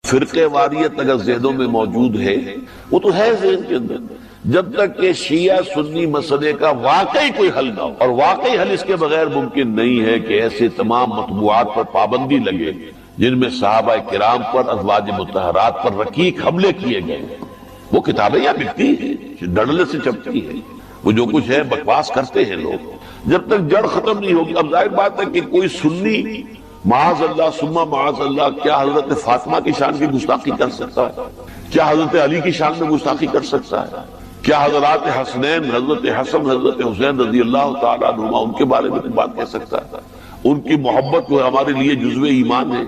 فرقے واریت اگر ذہنوں میں موجود ہے، وہ تو ہے ذہن کے اندر، جب تک کہ شیعہ سنی مسئلے کا واقعی کوئی حل نہ ہو، اور واقعی حل اس کے بغیر ممکن نہیں ہے کہ ایسے تمام مطبوعات پر پابندی لگے جن میں صحابہ کرام پر، ازواج مطہرات پر رقیق حملے کیے گئے۔ وہ کتابیں یہاں بکتی ہیں، ڈڑلے سے چپتی ہیں، وہ جو کچھ ہے بکواس کرتے ہیں لوگ۔ جب تک جڑ ختم نہیں ہوگی، اب ظاہر بات ہے کہ کوئی سنی معاذ اللہ ثم معاذ اللہ کیا حضرت فاطمہ کی شان کی گستاخی کر سکتا ہے؟ کیا حضرت علی کی شان میں گستاخی کر سکتا ہے؟ کیا حضرات حسنین، حضرت حسن، حضرت حسین رضی اللہ تعالیٰ عنہما، ان کے بارے میں بات کہہ سکتا ہے؟ ان کی محبت جو ہمارے لیے جزو ایمان ہے،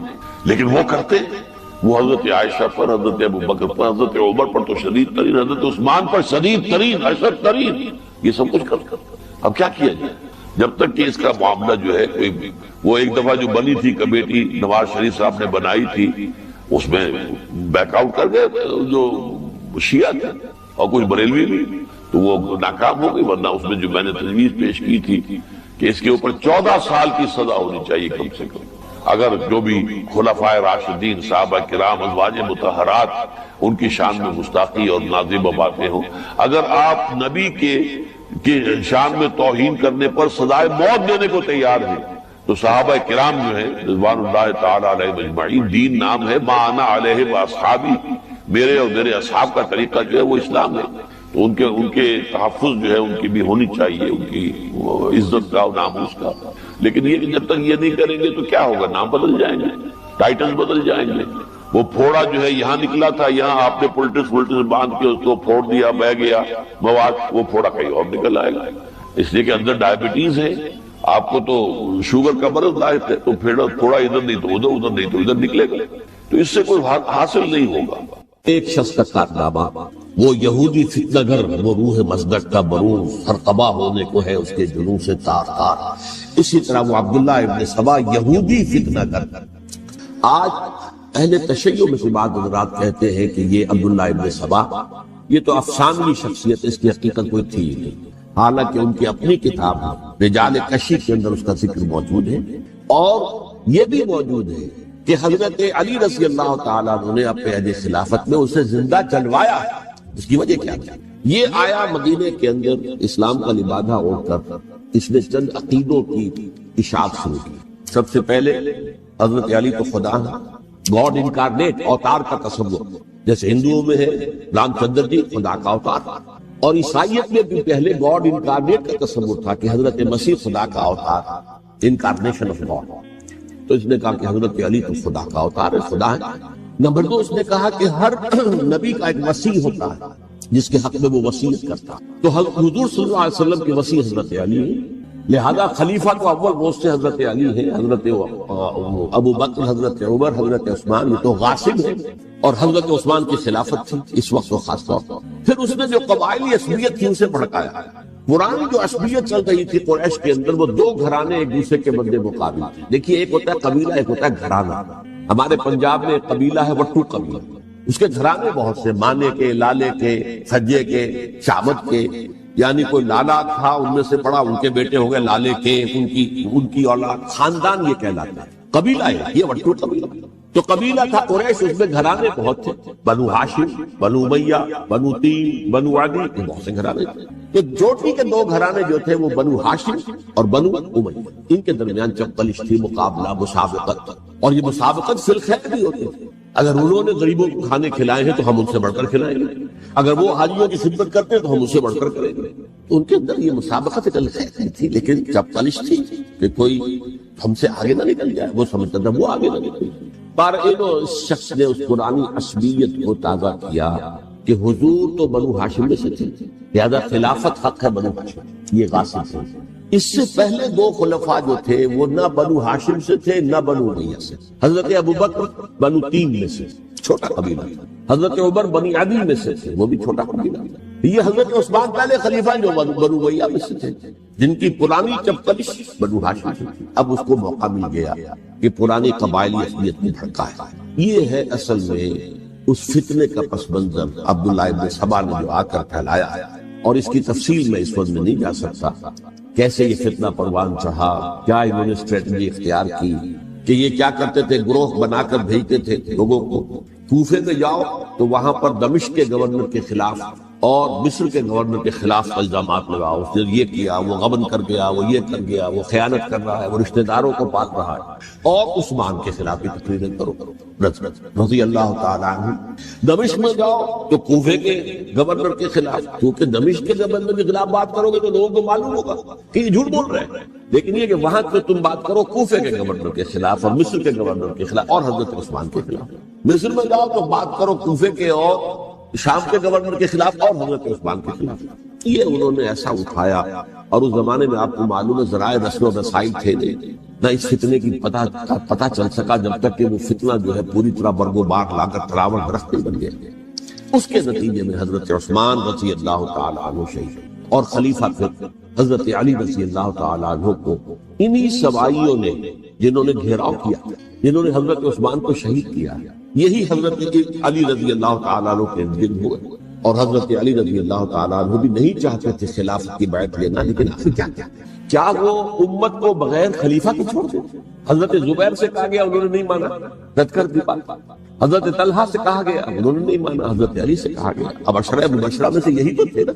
لیکن وہ کرتے ہیں۔ وہ حضرت عائشہ پر، حضرت ابو بکر پر، حضرت عمر پر تو شدید ترین، حضرت عثمان پر شدید ترین، اشد ترین، یہ سب کچھ کرتے۔ اب کیا کیا جائے؟ جب تک کہ اس کا معاملہ جو ہے کوئی، وہ ایک دفعہ جو بنی تھی کمیٹی نواز شریف صاحب نے بنائی تھی، اس میں بیک آؤٹ کر گئے جو شیعہ تھے اور کچھ بریلوی بھی، تو وہ ناکام ہو گئی۔ ورنہ اس میں جو میں نے تجویز پیش کی تھی کہ اس کے اوپر 14 سال کی سزا ہونی چاہیے کم سے کم، اگر جو بھی خلفائے راشدین، صحابہ کرام، ازواج مطہرات، ان کی شان میں گستاخی اور نازیبہ باتیں ہوں۔ اگر آپ نبی کے شان میں توہین کرنے پر سزائے موت دینے کو تیار ہیں، تو صحابہ کرام جو ہیں رضوان اللہ تعالی علیہ اجمعین، دین نام ہے ما انا علیہ واصحابی، میرے اور میرے اصحاب کا طریقہ جو ہے وہ اسلام ہے، تو ان کے تحفظ جو ہے ان کی بھی ہونی چاہیے، ان کی عزت کا اور ناموس کا۔ لیکن یہ کہ جب تک یہ نہیں کریں گے تو کیا ہوگا؟ نام بدل جائیں گے، ٹائٹل بدل جائیں گے۔ وہ پھوڑا جو ہے یہاں نکلا تھا، یہاں آپ نے پولٹس باندھ کے اس کو پھوڑ دیا، بہ گیا مواد، وہ پھوڑا کہیں اور نکل آئے گا، اس لیے کہ اندر ڈائبٹیز ہے، آپ کو تو شوگر کا مرض لاحق ہے، تو پھوڑا ادھر نہیں تو ادھر، ادھر نہیں تو ادھر نکلے گا، تو اس سے کوئی حاصل نہیں ہوگا۔ ایک شخص کا کارنامہ، وہ یہودی فتنہ گر، وہ روح مصدق کا بروز، ہر تباہ ہونے کو ہے اس کے جنون سے تار تار۔ اسی طرح وہ عبداللہ ابن سبا یہودی فتنہ گر۔ آج اہل تشیع میں سے بعض حضرات کہتے ہیں کہ یہ عبداللہ ابن سبا یہ تو افسانوی شخصیت، اس کی حقیقت کوئی تھی نہیں، حالانکہ ان کی اپنی کتاب رجال کشی کے اندر اس کا ذکر موجود ہے، اور یہ بھی موجود ہے کہ حضرت علی رضی اللہ تعالیٰ عنہ نے اپنے عہد خلافت میں اسے زندہ جلوایا۔ اس کی وجہ کیا تھی؟ یہ آیا مدینے کے اندر اسلام کا لبادہ اوڑھ کر، اس نے چند عقیدوں کی اشاعت شروع کی۔ سب سے پہلے حضرت علی تو خدا ہے، گاڈ انکارنیٹ، اوتار کا تصور، جیسے ہندوؤں میں ہے رام چندر جی خدا کا اوتار، اور عیسائیت میں بھی پہلے گاڈ انکارنیٹ کا تصور تھا کہ حضرت مسیح خدا کا اوتار، انکارنیشن آف گاڈ۔ تو اس نے کہا کہ حضرت علی تو خدا کا اوتار ہے، خدا ہے۔ نمبر 2، اس نے کہا کہ ہر نبی کا ایک وصی ہوتا ہے جس کے حق میں وہ وصیت کرتا، تو حضور صلی اللہ علیہ وسلم کے وصی حضرت علی ہے، لہذا خلیفہ تو اول روز سے حضرت علی ہے، حضرت ابو بکر، حضرت عمر، حضرت عثمان، یہ تو غاصب ہے، اور حضرت عثمان کی خلافت تھی اس وقت وہ خاص طور پر۔ پھر اس نے جو قبائلی عصبیت تھی اسے بھڑکایا۔ پرانی جو عصبیت چل رہی تھی قریش کے اندر، وہ دو گھرانے ایک دوسرے کے مد مقابل تھے۔ دیکھیے، ایک ہوتا ہے قبیلہ، ایک ہوتا ہے گھرانہ۔ ہمارے پنجاب میں ایک قبیلہ ہے وٹو قبیلہ، اس کے گھرانے بہت سے، مانے کے، لالے کے، سجے کے، شامت کے، یعنی کوئی لالا تھا ان میں سے پڑا، ان کے بیٹے ہو گئے لالے کے، ان کی اولاد، خاندان یہ کہلاتا ہے۔ قبیلہ ہے یہ وٹو قبیلہ۔ تو قبیلہ تھا قریش، اس میں گھرانے بہت تھے، بنو ہاشم، بنو امیہ، بنو تیم، بنو عدی، یہ بہت سے گھرانے تھے۔ تو جوٹی کے دو گھرانے جو تھے وہ بنو ہاشم اور بنو امیہ، ان کے درمیان چپقلش تھی، مقابلہ، مسابقت، اور یہ مسابقت فی الخیر بھی ہوتے تھے۔ اگر انہوں نے غریبوں کو کھانے کھلائے ہیں تو ہم ان سے بڑھ کر کھلائیں گے، اگر وہ حاجیوں کی خدمت کرتے ہیں تو ہم ان سے بڑھ کر کریں گے۔ ان کے اندر یہ مسابقت الخیر تھی، لیکن چپقلش تھی کہ کوئی ہم سے آگے نہ نکل جائے، وہ سمجھتا تھا وہ آگے نہ نکل جائے۔ پر اس شخص نے اس پرانی عصبیت کو تازہ کیا کہ حضور تو بنو ہاشم میں سے تھے، لہذا خلافت حق ہے بنو ہاشم، یہ غاصب تھے۔ اس سے پہلے دو خلفاء جو تھے وہ نہ بنو ہاشم سے تھے نہ بنو امیہ سے۔ حضرت ابو بکر بنو تیم میں سے، چھوٹا قبیلہ تھا، حضرت عمر بنی عدی میں سے تھے، وہ بھی چھوٹا قبیلہ تھا۔ یہ حضرت عثمان پہلے خلیفہ جو بنو امیہ میں سے تھے، جن کی پرانی چپقلش بنو ہاشم سے تھی۔ اب اس کو موقع مل گیا کہ پرانی قبائلی عصبیت کو بھڑکائے۔ یہ ہے اصل میں اس فتنے کا پس منظر عبداللہ ابن سبا نے جو آ کر پھیلایا، اور اس کی تفصیل میں اس وقت میں نہیں جا سکتا، کیسے یہ فتنہ پروان چڑھا، کیا انہوں نے اسٹریٹجی اختیار کی، کہ یہ کیا کرتے تھے، گروہ بنا کر بھیجتے تھے لوگوں کو کوفے میں جاؤ تو وہاں پر دمشق کے گورنر کے خلاف اور مصر کے گورنر کے خلاف الزامات لگاؤ، اس نے یہ کیا، وہ غبن کر گیا، وہ یہ کر گیا، وہ خیانت کر رہا ہے، وہ رشتہ داروں کو پاٹ رہا ہے، اور عثمان کے خلاف بھی تقریریں کرو رضی اللہ تعالیٰ عنہ۔ دمشق میں جاؤ تو کوفے کے گورنر کے خلاف، کیونکہ دمشق کے گورنر کے خلاف بات کرو گے تو لوگوں کو معلوم ہوگا کہ یہ جھوٹ بول رہے ہیں، لیکن یہ کہ وہاں پہ تم بات کرو کوفے کے گورنر کے خلاف اور مصر کے گورنر کے خلاف اور حضرت عثمان کے خلاف۔ مصر میں جاؤ تو بات کرو کوفے کے اور شام کے گورنر کے خلاف اور حضرت عثمان کے خلاف۔ یہ انہوں نے ایسا اٹھایا، اور اس زمانے میں آپ کو معلوم ہے ذرائع نشر و رسائی تھے نہیں، نہ اس فتنے کی پتہ چل سکا جب تک کہ وہ فتنہ جو ہے پوری طرح برگ و باغ لا کر تراور درخت بن گیا۔ اس کے نتیجے میں حضرت عثمان رضی اللہ تعالیٰ عنہ شہید، اور خلیفہ پھر حضرت علی رضی اللہ تعالیٰ عنہ کو انہی سوائیوں نے، جنہوں نے گھیراؤ کیا، جنہوں نے حضرت عثمان کو شہید کیا، یہی حضرت علی رضی اللہ تعالیٰ عنہ کے دن ہوئے۔ اور حضرت علی رضی اللہ تعالیٰ عنہ بھی نہیں چاہتے تھے خلافت کی بیعت لینا، لیکن آخر کیا وہ امت کو بغیر خلیفہ کے چھوڑ دیں؟ حضرت زبیر سے کہا گیا، انہوں نے نہیں مانا، رد کر دی بات۔ حضرت طلحہ سے کہا گیا، انہوں نے نہیں مانا، حضرت علی سے کہا گیا، اب عشرہ مبشرہ میں سے یہی تو تھے نا،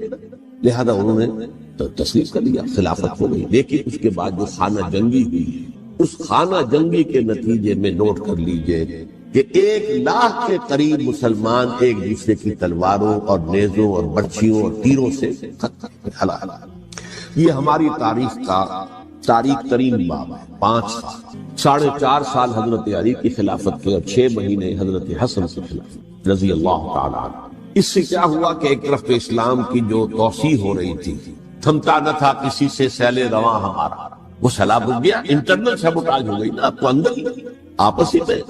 لہذا انہوں نے تسلیم کر لیا، خلافت ہو گئی۔ لیکن اس کے بعد جو خانہ جنگی ہوئی، اس خانہ جنگی کے نتیجے میں نوٹ کر لیجئے کہ 1,00,000 کے قریب مسلمان ایک دوسرے کی تلواروں اور نیزوں اور برچھیوں اور تیروں سے ہلاک۔ یہ ہماری تاریخ کا تاریخ ترین باب ہے۔ 5 سال، 4.5 سال حضرت علی کی خلافت کے اور 6 مہینے حضرت حسن کی خلافت رضی اللہ تعالیٰ عنہ۔ اس سے کیا ہوا کہ ایک طرف تو اسلام کی جو توسیع ہو رہی تھی، تھمتا نہ تھا کسی سے سیل رواں ہمارا، وہ سیلاب ہو گیا، انٹرنل سیبوٹاج ہو گئی نا، آپ کو اندر ہی آپس ہی میں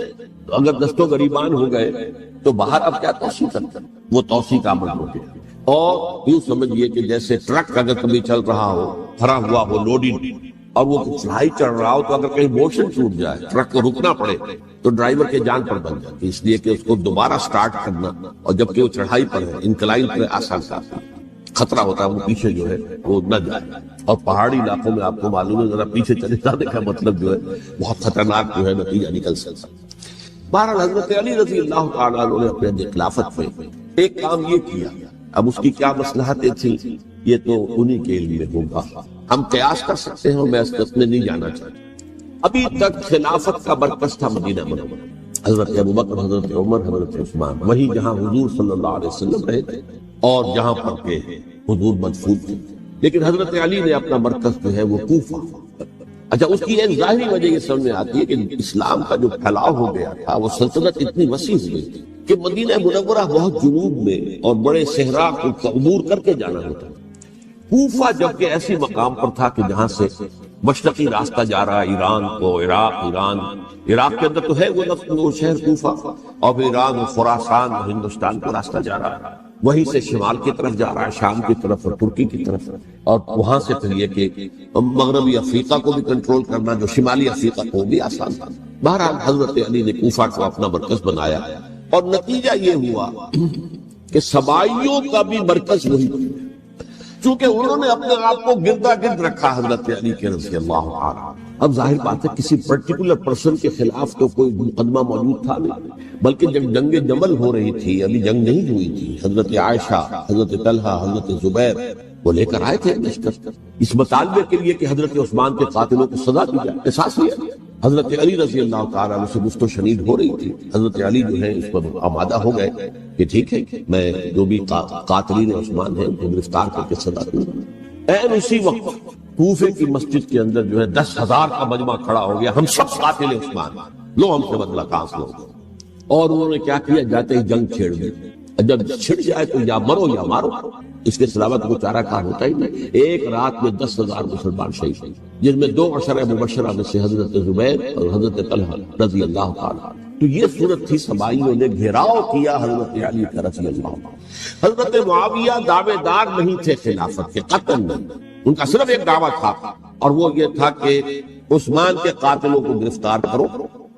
اگر دست و گریبان ہو گئے تو باہر اب کیا توسیع کرتا، وہ توسیع کا عمل ہو گیا۔ اور یوں سمجھیے کہ جیسے ٹرک اگر کبھی چل رہا ہو، بھرا ہوا ہو، لوڈنگ، اور وہ چڑھائی چڑھ رہا ہو، تو اگر کہیں موشن ٹوٹ جائے، ٹرک کو رکنا پڑے، تو ڈرائیور کے جان پر بن جاتی، اس لیے کہ اس کو دوبارہ سٹارٹ کرنا، اور جبکہ وہ چڑھائی پر ہے، انکلائن پر آسان کا خطرہ ہوتا ہے وہ پیچھے جو ہے وہ نہ جائے۔ اور پہاڑی علاقوں میں آپ کو معلوم ہے ذرا پیچھے چلے جانے کا مطلب جو ہے بہت خطرناک جو ہے نتیجہ نکل سکتا۔ بہرحال حضرت علی رضی اللہ تعالیٰ عنہ نے اپنے خلافت میں ایک کام یہ کیا، اب اس کی کیا مصلحتیں تھیں یہ تو انہی کے علم میں ہوگا، ہم قیاس کر سکتے ہیں، میں اس قسم میں نہیں جانا چاہتا۔ ابھی تک خلافت کا مرکز تھا مدینہ منورہ، حضرت ابوبکر، حضرت عمر، حضرت عثمان، وہی جہاں حضور صلی اللہ علیہ وسلم رہے تھے اور جہاں پر کہ حضور مدفون تھے۔ لیکن حضرت علی نے اپنا مرکز جو ہے وہ کوفہ۔ اچھا، اس کی ایک ظاہری وجہ یہ سمجھ میں آتی ہے کہ اسلام کا جو پھیلاؤ ہو گیا تھا، وہ سلطنت اتنی وسیع ہوئی تھی کہ مدینہ منورہ بہت جنوب میں اور بڑے صحرا کو عبور کر کے جانا ہوتا ہے۔ کوفہ جبکہ ایسی مقام پر تھا کہ جہاں سے مشرقی راستہ جا رہا ہے ایران کو، عراق کے اندر تو ہے وہ شہر کوفہ، اور پھر ایران و خراسان اور ہندوستان کو راستہ جا رہا ہے، وہیں سے شمال کی طرف جا رہا ہے، شام کی طرف اور ترکی کی طرف، اور وہاں سے پھر یہ کہ مغربی افریقہ کو بھی کنٹرول کرنا، جو شمالی افریقہ کو بھی آسان تھا۔ بہرحال حضرت علی نے کوفہ کو اپنا مرکز بنایا، اور نتیجہ یہ ہوا کہ سبائیوں کا بھی مرکز وہی، چونکہ انہوں نے اپنے آپ کو گردا گرد رکھا حضرت علی کے رضی اللہ عنہ۔ اب ظاہر بات ہے کسی پرٹیکولر پرسن کے خلاف تو کوئی مقدمہ موجود تھا نہیں، بلکہ جب جنگ جمل ہو رہی تھی، ابھی جنگ نہیں ہوئی تھی، حضرت عائشہ، حضرت طلحہ، حضرت زبیر وہ لے کر آئے تھے لشکر اس مطالبے کے لیے کہ حضرت عثمان کے قاتلوں کو سزا دی جائے، قصاص لیا جائے۔ حضرت علی رضی اللہ تعالیٰ عنہ سے گفت و شنید ہو رہی تھی، حضرت علی جو ہے اس پر آمادہ ہو گئے کہ ٹھیک ہے، میں جو بھی قاتلین عثمان ہیں ان کو گرفتار کر کے سزا دوں گا۔ این اسی وقت کوفے کی مسجد کے اندر جو ہے 10,000 کا مجمع کھڑا ہو گیا، ہم سب قاتل عثمان، لو ہم سے بدلہ کاس لو۔ اور انہوں نے کیا کیا، جاتے ہی جنگ چھیڑ دی، جب چھڑ جائے تو یا مرو یا مارو، اس کے علاوہ کوئی چارہ کار ہوتا ہی نہیں۔ ایک رات میں 10,000 مسلمان شہید، جن میں 2 عشرہ مبشرہ میں سے حضرت زبیر اور حضرت طلحہ رضی اللہ تعالیٰ۔ تو یہ صورت تھی، سبائیوں نے گھیراؤ کیا حضرت علی کا رضی اللہ عنہ۔ حضرت معاویہ دعوے دار نہیں تھے خلافت کے، قطعاً نہیں، ان کا صرف ایک دعویٰ تھا، اور وہ یہ تھا کہ عثمان کے قاتلوں کو گرفتار کرو،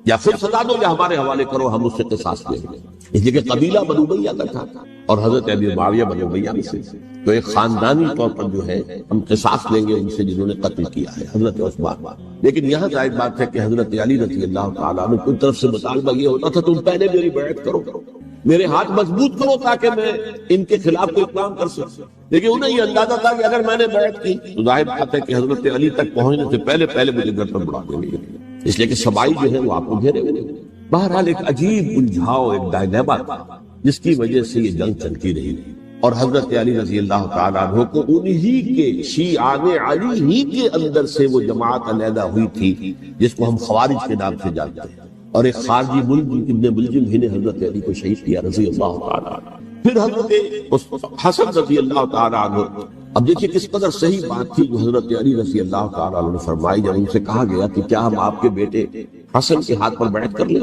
یا پھر سزا دو یا ہمارے حوالے کرو، ہم اس سے قصاص لیں گے۔ اس لیے کہ قبیلہ بنو امیہ کا تھا، اور حضرت ابی معاویہ بنو امیہ میں سے، تو ایک خاندانی طور پر جو ہے ہم قصاص لیں گے ان سے جنہوں نے قتل کیا ہے حضرت عثمان۔ لیکن یہاں ظاہر بات ہے کہ حضرت علی رضی اللہ تعالیٰ عنہ کی طرف سے مطالبہ یہ ہوتا تھا تم پہلے میری بیعت کرو، میرے ہاتھ مضبوط کرو تاکہ میں ان کے خلاف کوئی کام کر سکوں. لیکن انہیں یہ اندازہ تھا کہ اگر میں نے بیعت کی تو ظاہر بات ہے کہ حضرت علی تک پہنچنے سے پہلے پہلے مجھے گھر پر بڑھا دیں گے، اس لیے کہ سبائی جو ہے وہ آپ کو گھیرے ہوئے. بہرحال ایک عجیب الجھاؤ، ایک ڈائلیما تھا جس کی وجہ سے یہ جنگ چلتی رہی، اور حضرت علی رضی اللہ تعالیٰ عنہ کو انہی کے شیعان علی ہی کے اندر سے وہ جماعت علیحدہ ہوئی تھی جس کو ہم خوارج کے نام سے جانتے ہیں، اور ایک خارجی ملزم ابن ملجم ہی نے حضرت علی کو شہید کیا رضی اللہ تعالیٰ عنہ. پھر حضرت حسن رضی اللہ تعالیٰ عنہ، اب دیکھیے کس قدر صحیح بات تھی جو حضرت علی رضی اللہ تعالیٰ عنہ نے فرمائی جب ان سے کہا گیا کہ کیا ہم آپ کے بیٹے حسن کے ہاتھ پر بیعت کر لیں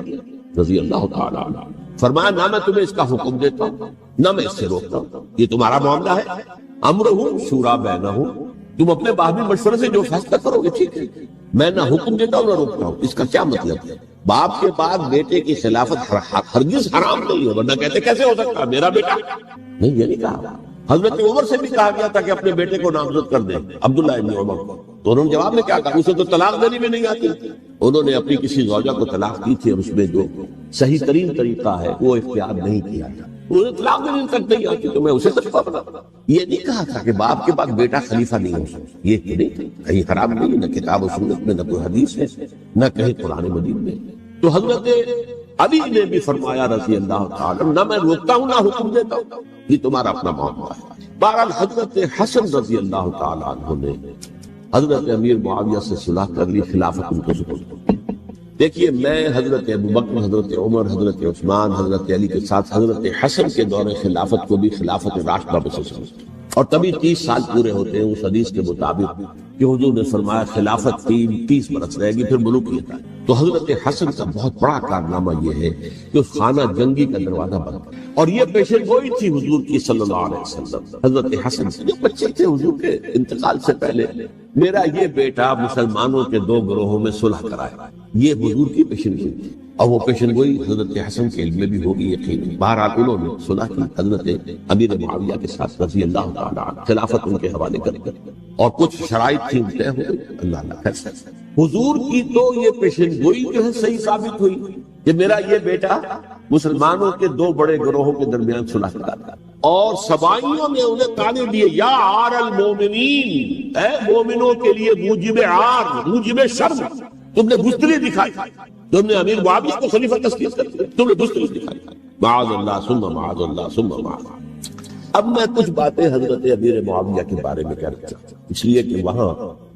رضی اللہ تعالیٰ عنہ. فرمایا نہ میں تمہیں اس کا حکم دیتا ہوں نہ میں اس سے روکتا ہوں، یہ تمہارا معاملہ ہے، امرہم شورا بینہم، تم اپنے باہمی مشورے سے جو فیصلہ کرو گے ٹھیک ہے، میں نہ حکم دیتا ہوں نہ روکتا ہوں. اس کا کیا مطلب ہے؟ باپ کے بعد بیٹے کی خلافت ہرگز حرام نہیں ہے، ورنہ کہتے کیسے ہو سکتا میرا بیٹا؟ نہیں، یہ نہیں کہا. حضرت عمر سے بھی کہا گیا تھا کہ اپنے بیٹے کو نامزد کر دیں، عبداللہ ابن عمر کو، تو انہوں نے جواب میں کیا کہا؟ اسے تو طلاق دینے میں نہیں آتی. انہوں نے اپنی کسی زوجہ کو طلاق دی تھی اور اس میں جو صحیح ترین طریقہ ہے وہ اختیار نہیں کیا تھا. انہوں نے طلاق دینے تک نہیں آتی تو میں اسے طریقہ بنا. یہ نہیں کہا تھا کہ باپ کے بعد بیٹا خلیفہ نہیں ہو سکتا، یہ نہیں تھا، کہیں حرام نہیں، نہ کتاب و سنت میں، نہ کوئی حدیث ہے، نہ کہیں قرآن مجید میں. تو حضرت علی نے بھی فرمایا رضی اللہ تعالیٰ، نہ میں روکتا ہوں نہ حکم دیتا ہوں، یہ تمہارا اپنا معاملہ ہے. بہرحال حضرت حسن رضی اللہ تعالیٰ عنہ نے حضرت امیر معاویہ سے صلح کر لی، خلافت ان کو سپرد. دیکھیے میں حضرت ابوبکر، حضرت عمر، حضرت عثمان، حضرت علی کے ساتھ حضرت حسن کے دور خلافت کو بھی خلافت راشدہ میں سے سمجھتا ہوں. اور تبھی 30 سال پورے ہوتے ہیں اس حدیث کے مطابق کہ حضور نے فرمایا خلافت 30 برس رہے گی پھر ملوکیت آئے. تو حضرت حسن کا بہت بڑا کارنامہ یہ ہے کہ اس خانہ جنگی کا دروازہ بند، اور یہ پیشن گوئی تھی حضور کی صلی اللہ علیہ وسلم. حضرت حسن سے جو بچے تھے حضور کے انتقال سے پہلے، میرا یہ بیٹا مسلمانوں کے 2 گروہوں میں صلح کرائے، یہ حضور کی پیشن گوئی تھی، اور وہ پیشن گوئی حضرت حسن کے علم میں بھی ہوگی یقیناً. بہرحال انہوں نے صلح کی حضرت امیر معاویہ کے ساتھ رضی اللہ تعالیٰ عنہ، خلافت ان کے حوالے کر اور کچھ شرائط تھی طے ہو گئی. اللہ حضور کی تو یہ پیشن گوئی جو ہے صحیح ثابت ہوئی کہ میرا یہ بیٹا مسلمانوں کے 2 بڑے گروہوں کے درمیان صلح کراتا. اور سبائیوں نے انہیں تانے دیے، یا عار المومنین، اے مومنوں کے لیے موجب عار، موجب شرم، تم نے بزدلی دکھائی، تم نے امیر معاویہ کو خلیفہ تسلیم کر دیا، تم نے بزدلی دکھائی. معاذ اللہ ثم معاذ اللہ ثم معاذ. اب میں کچھ باتیں حضرت امیر معاویہ کے بارے میں کہنا چاہتا ہوں، اس لیے کہ وہاں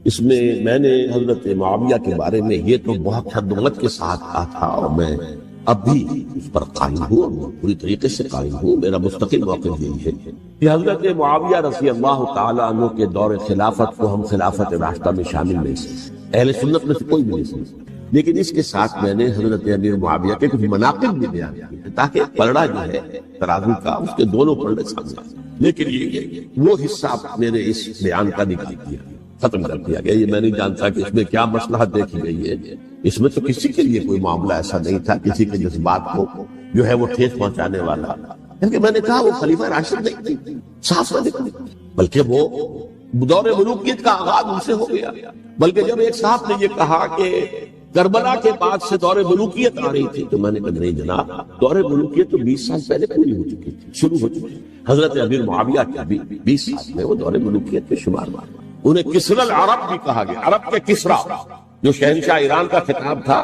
اس میں میں نے حضرت معاویہ کے بارے میں یہ تو بہت حدت کے ساتھ کہا تھا، اور میں اب بھی اس پر قائم ہوں اور پوری طریقے سے قائم ہوں. میرا مستقل موقف یہی ہے کہ حضرت معاویہ رضی اللہ تعالیٰ عنہ کے دور خلافت کو ہم خلافت راشدہ میں شامل نہیں سمجھتے، اہل سنت میں سے کوئی بھی نہیں سمجھتا. لیکن اس کے ساتھ میں نے حضرت امیر معاویہ کے کچھ مناقب بھی بیان کیے تاکہ پلڑا جو ہے ترازو کا اس کے دونوں پلڑے سامنے آئے. لیکن یہ وہ حصہ میرے اس بیان کا نکال دیا، ختم کر دیا گیا. یہ میں نہیں جانتا کہ اس میں کیا مصلحت دیکھی گئی ہے. اس میں تو کسی کے لیے کوئی معاملہ ایسا نہیں تھا کسی کے جذبات کو جو ہے وہ ٹھیس پہنچانے والا، کیونکہ میں نے کہا وہ خلیفہ راشد نہیں تھے، صاف بلکہ وہ دور ملوکیت کا آغاز ان سے ہو گیا. بلکہ جب ایک صاحب نے یہ کہا کہ کربلا کے بعد سے دور ملوکیت آ رہی تھی، تو میں نے کہا نہیں جناب، دور ملوکیت تو 20 سال پہلے پوری ہو چکی تھی، شروع ہو چکی. حضرت امیر معاویہ کے بھی 20 سال میں وہ دور ملوکیت میں شمار ہوا. انہیں کسرا العرب بھی کہا گیا، عرب کے کسرا، جو شہنشاہ ایران کا خطاب تھا.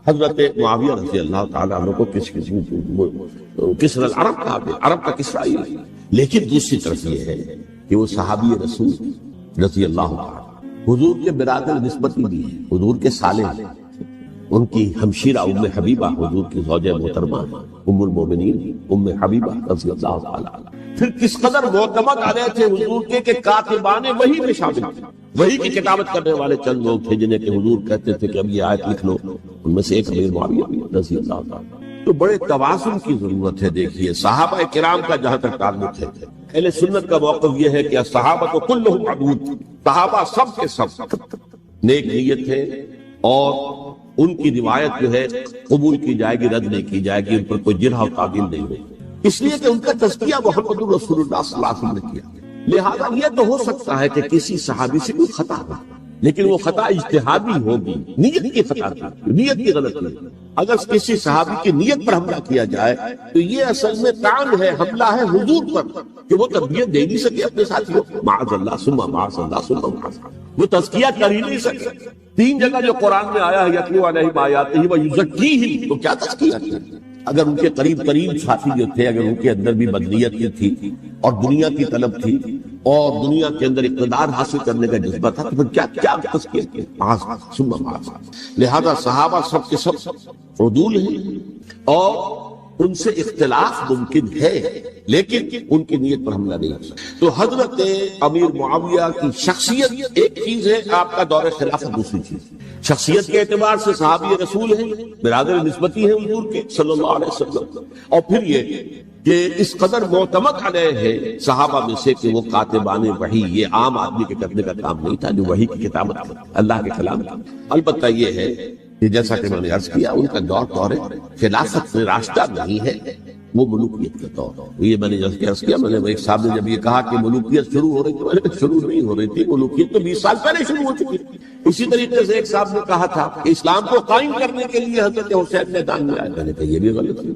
حضرت معاویہ رضی اللہ تعالیٰ عنہ کو کسرا العرب کہا گیا، عرب کا کسرا ہی. لیکن دوسری طرف یہ ہے کہ وہ صحابی رسول رضی اللہ تعالیٰ حضور کے برادر نسبتی بھی ہیں، حضور کے سالے ہیں. ان کی ہمشیرہ ام حبیبہ حضور کی زوجہ محترمہ ام المومنین ام حبیبہ رضی اللہ تعالیٰ. پھر کس قدر معتمد علیہ تھے حضور کے کاتبان وحی میں شامل تھے. وحی کی کتابت کرنے والے چند لوگ تھے جنہیں کہ حضور کہتے تھے کہ اب یہ آیت لکھ لو. ان میں سے ایک امیر معاویہ رضی اللہ تعالیٰ. تو بڑے توازن کی ضرورت ہے. دیکھیے صحابہ کرام کا جہاں تک تعلق ہے، اہل سنت کا موقف یہ ہے کہ صحابہ کلہم عدود، صحابہ سب کے سب نیک نیت ہے، اور ان کی روایت جو ہے قبول کی جائے گی، رد نہیں کی جائے گی، ان پر کوئی جرح و تعدیل نہیں ہوگی، اس لیے کہ ان کا تزکیہ محمد رسول اللہ صلی اللہ علیہ وسلم نے کیا. لہذا یہ تو ہو سکتا ہے کہ کسی صحابی سے کوئی خطا ہو، لیکن وہ خطا اجتہادی ہوگی، نیت کی خطا تھی، نیت کی غلطی۔ اگر کسی صحابی کی نیت پر حملہ کیا جائے تو یہ اصل میں طعن ہے، حملہ ہے حضور پر کہ وہ تربیت دے نہیں سکے اپنے ساتھیوں کو، معاذ اللہ ثم معاذ اللہ ثم معاذ اللہ، وہ تزکیہ کر ہی نہیں سکے۔ 3 جگہ جو قرآن میں آیا ہے یتلو علیہم آیاتہ ویزکیہم، تو کیا تزکیہ کیا؟ اگر ان کے قریب ساتھی جو تھے، اگر ان کے اندر بھی بدنیت تھی اور دنیا کی طلب تھی اور دنیا کے اندر اقتدار حاصل کرنے کا جذبہ تھا، تو پھر کیا تزکیہ کیا؟ ثم معاذ۔ لہذا صحابہ سب کے سب عدول ہیں اور ان سے اختلاف ممکن ہے، لیکن ان کی نیت پر حملہ نہیں ہو سکتا۔ تو حضرت امیر معاویہ کی شخصیت ایک چیز ہے، آپ کا دور خلافت دوسری چیز۔ شخصیت کے اعتبار سے صحابی رسول ہیں، برادر نسبتی ہیں حضور کے صلی اللہ علیہ وسلم، اور پھر یہ کہ اس قدر معتمد علیہ ہے صحابہ میں سے کہ وہ کاتبان وحی، یہ عام آدمی کے کرنے کا کام نہیں تھا جو وحی کی کتابت کرتا اللہ کے کلام کا۔ البتہ یہ ہے کہ جیسا کہ میں نے عرض کیا، ان کا دور خلافت میں راستہ نہیں ہے، وہ ملوکیت کا دور۔ یہ میں نے عرض کیا، میں نے ایک صاحب نے جب یہ کہا کہ ملوکیت شروع ہو رہی تھی، میں نے کہا شروع نہیں ہو رہی تھی، ملوکیت تو 20 سال پہلے شروع ہو چکی تھی۔ اسی طریقے سے ایک صاحب نے کہا تھا کہ اسلام کو قائم کرنے کے لیے حضرت حسین میدان میں آئے، میں نے کہا یہ بھی غلط ہے،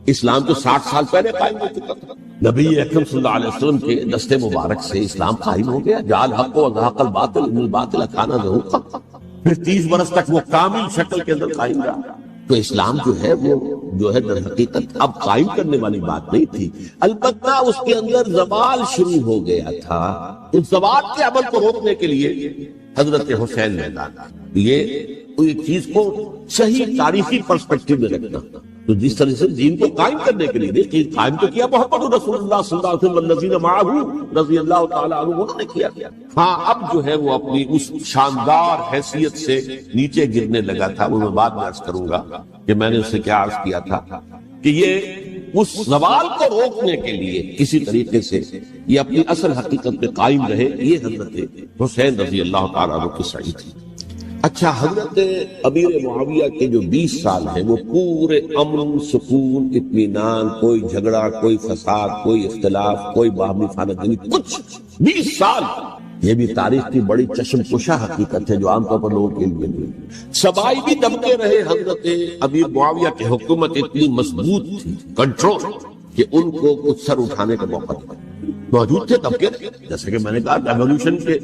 اسلام تو 60 سال پہلے قائم ہو چکا تھا۔ نبی اکرم صلی اللہ علیہ وسلم کے دست مبارک سے اسلام قائم ہو گیا، جعل الحق وزهق الباطل ان الباطل كان زهوقا، پھر 30 برس تک وہ کامل شکل کے اندر قائم رہا۔ تو اسلام جو ہے وہ جو ہے در حقیقت اب قائم کرنے والی بات نہیں تھی، البتہ اس کے اندر زوال شروع ہو گیا تھا۔ اس زوال کے عمل کو روکنے کے لیے حضرت حسین میدان، یہ چیز کو صحیح تاریخی پرسپیکٹو میں رکھنا، تو جس طرح سے دین کو قائم کرنے کے لیے قائم تو کیا محمد رسول اللہ صلی اللہ علیہ وسلم والذین معہ رضی اللہ تعالی عنہ، انہوں نے کیا۔ ہاں اب جو ہے وہ اپنی اس شاندار حیثیت سے نیچے گرنے لگا تھا، وہ میں بعد میں عرض کروں گا کہ میں نے اس سے کیا عرض کیا تھا کہ یہ اس زوال کو روکنے کے لیے کسی طریقے سے یہ اپنی اصل حقیقت پہ قائم رہے، یہ حضرت حسین رضی اللہ تعالی عنہ کی سعی تھی۔ اچھا، حضرت امیر معاویہ کے جو 20 سال ہیں وہ پورے امن، سکون، اطمینان، کوئی جھگڑا، کوئی فساد، کوئی اختلاف، کوئی باہمی خانہ، کچھ 20 سال، یہ بھی تاریخ کی بڑی چشم کشا حقیقت ہے جو عام طور پر لوگوں کے لیے نہیں۔ سبائی بھی دبکے رہے، حضرت امیر معاویہ کی حکومت اتنی مضبوط تھی، کنٹرول، کہ ان کو کچھ سر اٹھانے کا موقع نہیں موجود تھے دبکے، جیسے کہ میں نے کہا ریولوشن کے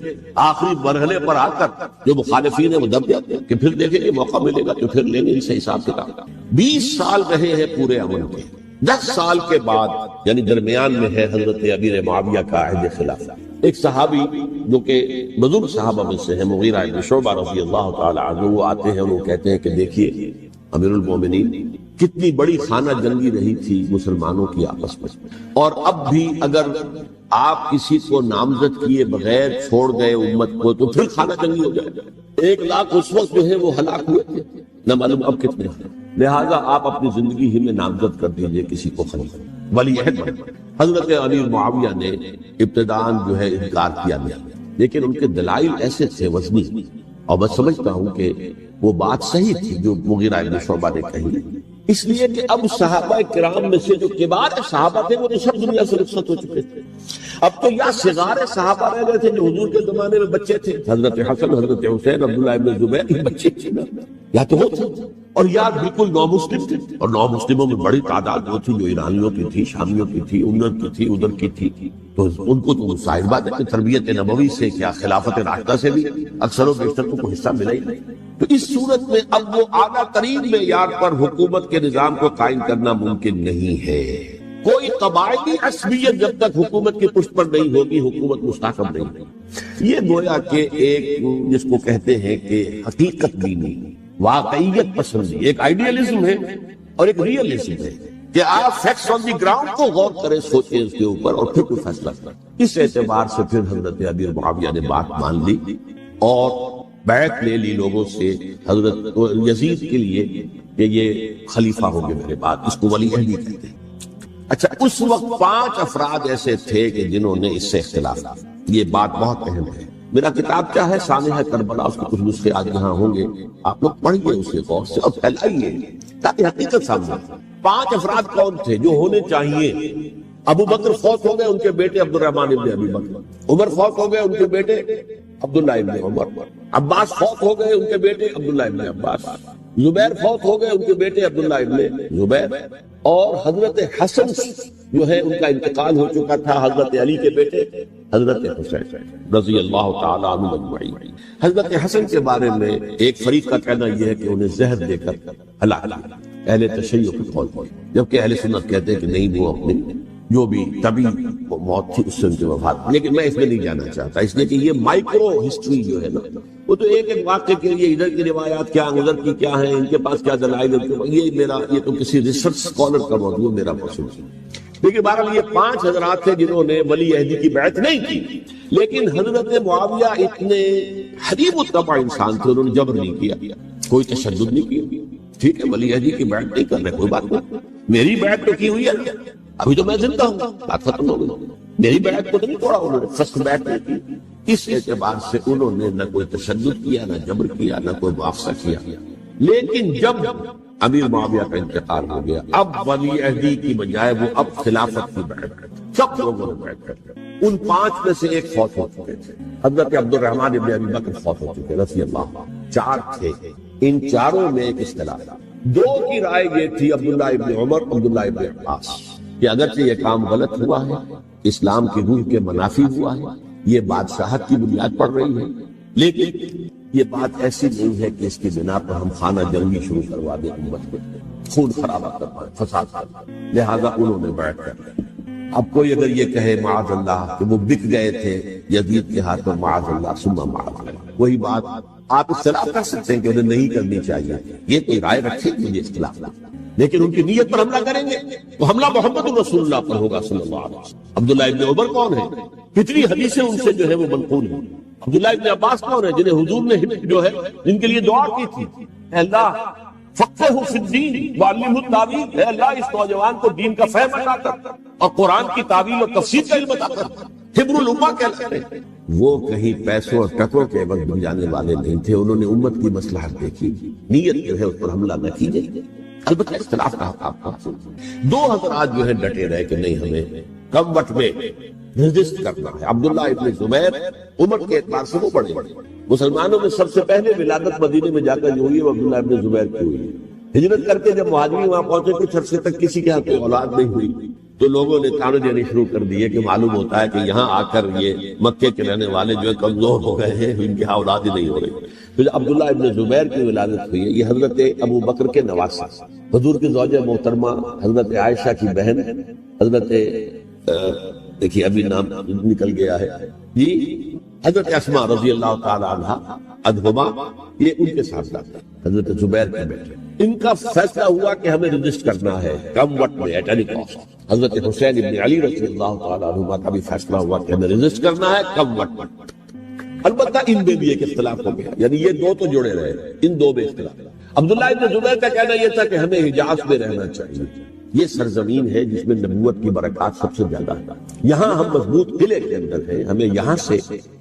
آخری مرحلے پر آ کر جو مخالفین ہیں وہ دب جاتے ہیں کہ پھر دیکھیں گے موقع ملے گا تو پھر لیں گے، اسے حساب کتاب۔ 20 سال رہے ہیں پورے امن کے، 10 سال کے بعد یعنی درمیان میں ہے حضرت امیر معاویہ کا عہد خلافت۔ ایک صحابی جو کہ بزرگ صحابہ میں سے ہیں، مغیرہ بن شعبہ رضی اللہ تعالی عنہ، وہ آتے ہیں اور وہ کہتے ہیں کہ دیکھیے امیر المومنین، کتنی بڑی خانہ جنگی رہی تھی مسلمانوں کی آپس میں، اور اب بھی اگر آپ کسی کو نامزد کیے بغیر چھوڑ گئے امت کو تو پھر خانہ جنگی ہو جائے۔ 1 لاکھ اس وقت جو ہے وہ ہلاک ہوئے تھے، نہ معلوم اب کتنے ہیں، لہٰذا آپ اپنی زندگی ہی میں نامزد کر دیجئے کسی کو خلیفہ ولی عہد بنے۔ حضرت امیر معاویہ نے ابتداءً جو ہے انکار کیا گیا، لیکن ان کے دلائل ایسے تھے وزنی، اور میں سمجھتا ہوں کہ وہ بات صحیح تھی جو مغیرہ بن شعبہ نے کہی، اس لیے کہ اب صحابہ کرام میں سے جو کبار صحابہ تھے وہ تو سب دنیا سے رخصت ہو چکے تھے، اب تو یا صغار صحابہ رہ گئے تھے جو حضور کے زمانے میں بچے تھے، حضرت حسن، حضرت حسین، عبداللہ ابن زبیر، یہ بچے تھے یا تو وہ تھے، اور یا بالکل نو مسلم تھے، اور نو مسلموں میں بڑی تعداد وہ تھی جو ایرانیوں کی تھی، شامیوں کی تھی، ادھر کی تھی، ادھر کی تھی، تو ان کو تو ظاہر بات ہے کہ تربیت نبوی سے کیا خلافت راشدہ سے بھی اکثر و بیشتر کو حصہ ملا ہی نہیں۔ تو اس صورت میں اب وہ اعلیٰ ترین معیار پر حکومت کے نظام کو قائم کرنا ممکن نہیں ہے۔ کوئی قبائلی عصبیت جب تک حکومت کی پشت پر نہیں ہوگی، حکومت مستحکم نہیں ہوگی۔ یہ گویا کہ ایک جس کو کہتے ہیں کہ حقیقت بینی، واقعیت پسندی، ایک آئیڈیالزم ہے اور ایک ریئلزم ہے کہ آپ فیکٹس آن دی گراؤنڈ کو غور کریں، سوچیں اس کے اوپر اور پھر کوئی فیصلہ کریں۔ اس اعتبار سے پھر حضرت امیر معاویہ نے بات مان لی اور بیعت لے لی لوگوں سے حضرت یزید کے لیے کہ یہ خلیفہ ہوں گے میرے بعد، اس کو ولی عہدی کہتے ہیں۔ اچھا، اس وقت 5 افراد ایسے تھے کہ جنہوں نے اس سے اختلاف کیا، یہ بات بہت اہم ہے۔ میرا کتاب کیا ہے، سانحہ کربلا، اس کے کچھ نسخے آج یہاں ہوں گے، آپ لوگ پڑھیے اسے غور سے اور پھیلائیے تاکہ حقیقت سامنے آئے۔ 5 افراد کون تھے جو ہونے چاہیے؟ ابو بکر فوت ہو گئے، ان کے بیٹے عبد الرحمن ابن ابی بکر، عمر فوت ہو گئے، ان کے بیٹے عبداللہ ابن عمر، عباس فوت ہو گئے ان کے بیٹے عبداللہ ابن عباس، زبیر فوت ہو گئے ان کے بیٹے عبداللہ ابن زبیر، اور حضرت حسن جو ہے ان کا انتقال ہو چکا تھا، حضرت علی کے بیٹے حضرت حسین رضی اللہ تعالی عنہ اجمعین۔ حضرت حسن کے بارے میں ایک فریق کا کہنا یہ ہے کہ انہیں زہر دے کر ہلاک کیا، اہل تشیع کی قول پر، جبکہ اہل سنت کہتے ہیں کہ نہیں، وہ اپنی جو بھی طبی موت تھی اس سے ان کی وفات۔ لیکن میں اس میں نہیں جانا چاہتا، اس لیے کہ یہ مائکرو ہسٹری جو ہے نا، وہ تو ایک ایک واقعے کے لیے ادھر کی روایات کیا، ادھر کی کیا ہیں، ان کے پاس کیا دلائل، یہ تو کسی ریسرچ اسکالر کا موضوع میرا پسند ہے۔ لیکن بہرحال یہ 5 حضرات تھے جنہوں نے ولی عہدی کی بیعت نہیں کی، لیکن حضرت معاویہ اتنے حریب الطبع انسان تھے، انہوں نے جبر نہیں کیا، کوئی تشدد نہیں کیا۔ ٹھیک ہے، ولی عہدی کی بیعت نہیں کر رہے، کوئی بات نہیں، میری بیعت تو کی ہوئی ہے، ابھی تو میں زندہ ہوں، بات ختم ہو گئی، میری بیعت کو تو نہیں توڑا انہوں نے، فسخ بیعت نہیں کی۔ اس اعتبار سے انہوں نے نہ کوئی تشدد کیا، نہ جبر کیا، نہ کوئی معاوضہ کیا۔ لیکن جب امیر معاویہ کا انتقال ہو گیا، اب ولی عہدی کی بجائے وہ اب خلافت کی بیعت کرتے، سب لوگوں نے بیعت کرتے۔ ان 5 میں سے ایک فوت ہو چکے تھے، حضرت عبد الرحمن ابن ابی بکر فوت ہو چکے رضی اللہ عنہ، 4 تھے، ان چاروں میں ایک اختلاف، 2 کی رائے یہ تھی، عبداللہ ابن عمر، عبداللہ ابن عباس، کہ اگرچہ یہ کام غلط ہوا ہے، اسلام کی روح کے منافی ہوا ہے، یہ بادشاہت کی بنیاد پڑ رہی ہے، لیکن یہ بات ایسی نہیں ہے کہ اس کی بنا پر ہم خانہ جنگی شروع کروا دیں، امت کو خون خرابہ کرنا، فساد کرنا، لہذا انہوں نے بیعت کر لی۔ اب کوئی اگر یہ کہے معاذ اللہ کہ وہ بک گئے تھے یزید کے ہاتھوں، معاذ اللہ ثم معاذ اللہ، وہی بات آپ اختلاف کر سکتے ہیں کہ انہیں نہیں کرنی چاہیے، یہ کوئی رائے رکھے کہ مجھے اختلاف نہ، لیکن ان کی نیت پر حملہ کریں گے تو حملہ محمد رسول اللہ پر ہوگا صلی اللہ علیہ وسلم۔ عبداللہ ابن عمر کون ہے؟ کتنی حدیثیں ان سے جو ہے وہ منقول ہیں۔ عبداللہ ابن عباس کون ہے؟ جنہیں حضور نے جو ہے جن کے لیے دعا کی تھی، اے اللہ فقہہ فی الدین وعلمہ التاویل، اے اللہ اس نوجوان کو دین کا فہم عطا کر اور قرآن کی تعویل اور تفسیر کا علم عطا کر، حبر الامہ کہلاتے ہیں۔ وہ کہیں پیسوں اور ٹکوں کے عوض بن جانے والے نہیں تھے، انہوں نے امت کی مصلحت دیکھی، نیت جو ہے اس پر حملہ نہ کیجیے۔ البتہ اختلاف کا آپ کا 2 حضرات جو ہے ڈٹے رہے کہ نہیں، ہمیں کم وقت میں رجسٹ کرنا ہے۔ عبداللہ ابن زبیر عمر کے اعتبار سے وہ بڑے مسلمانوں میں سب سے پہلے ولادت مدینے میں جا کر جو ہوئی ہے وہ عبداللہ ابن زبیر کی ہوئی ہے۔ ہجرت کر کے جب مہاجرین وہاں پہنچے کچھ عرصے تک کسی کے ہاں کوئی اولاد نہیں ہوئی، تو لوگوں نے تانے دینے شروع کر دیے کہ معلوم ہوتا ہے کہ یہاں آ کر یہ مکے کے رہنے والے جو ہے کمزور ہو گئے ہیں، ان کے ہاں اولاد ہی نہیں ہو رہی۔ پھر عبداللہ ابن زبیر کی ولادت ہوئی ہے، یہ حضرت ابو بکر کے نواسہ، حضور کی زوجہ محترمہ حضرت عائشہ کی بہن، حضرت دیکھیے ابھی نام نکل گیا ہے جی، حضرت اسماء رضی اللہ تعالی عنہ ادہما، یہ ان کے ساتھ تھا، حضرت زبیر کے بیٹے۔ ان کا فیصلہ ہوا کہ ہمیں رجسٹ کرنا ہے کم وقت میں، ایٹ اینی کاسٹ۔ حضرت حسین ابن علی رضی اللہ تعالی عنہ کا بھی فیصلہ ہوا کہ ہمیں رجسٹ کرنا ہے کم وقت میں۔ البتہ ان میں بھی ایک اختلاف ہو گیا، یعنی یہ 2 تو جڑے رہے، ان 2 میں اختلاف۔ عبداللہ ابن زبیر کا کہنا یہ تھا کہ ہمیں حجاز میں رہنا چاہیے، یہ سرزمین ہے جس میں نبوت کی برکات سب سے زیادہ ہے، یہاں ہم مضبوط قلعے کے اندر ہیں، ہمیں یہاں سے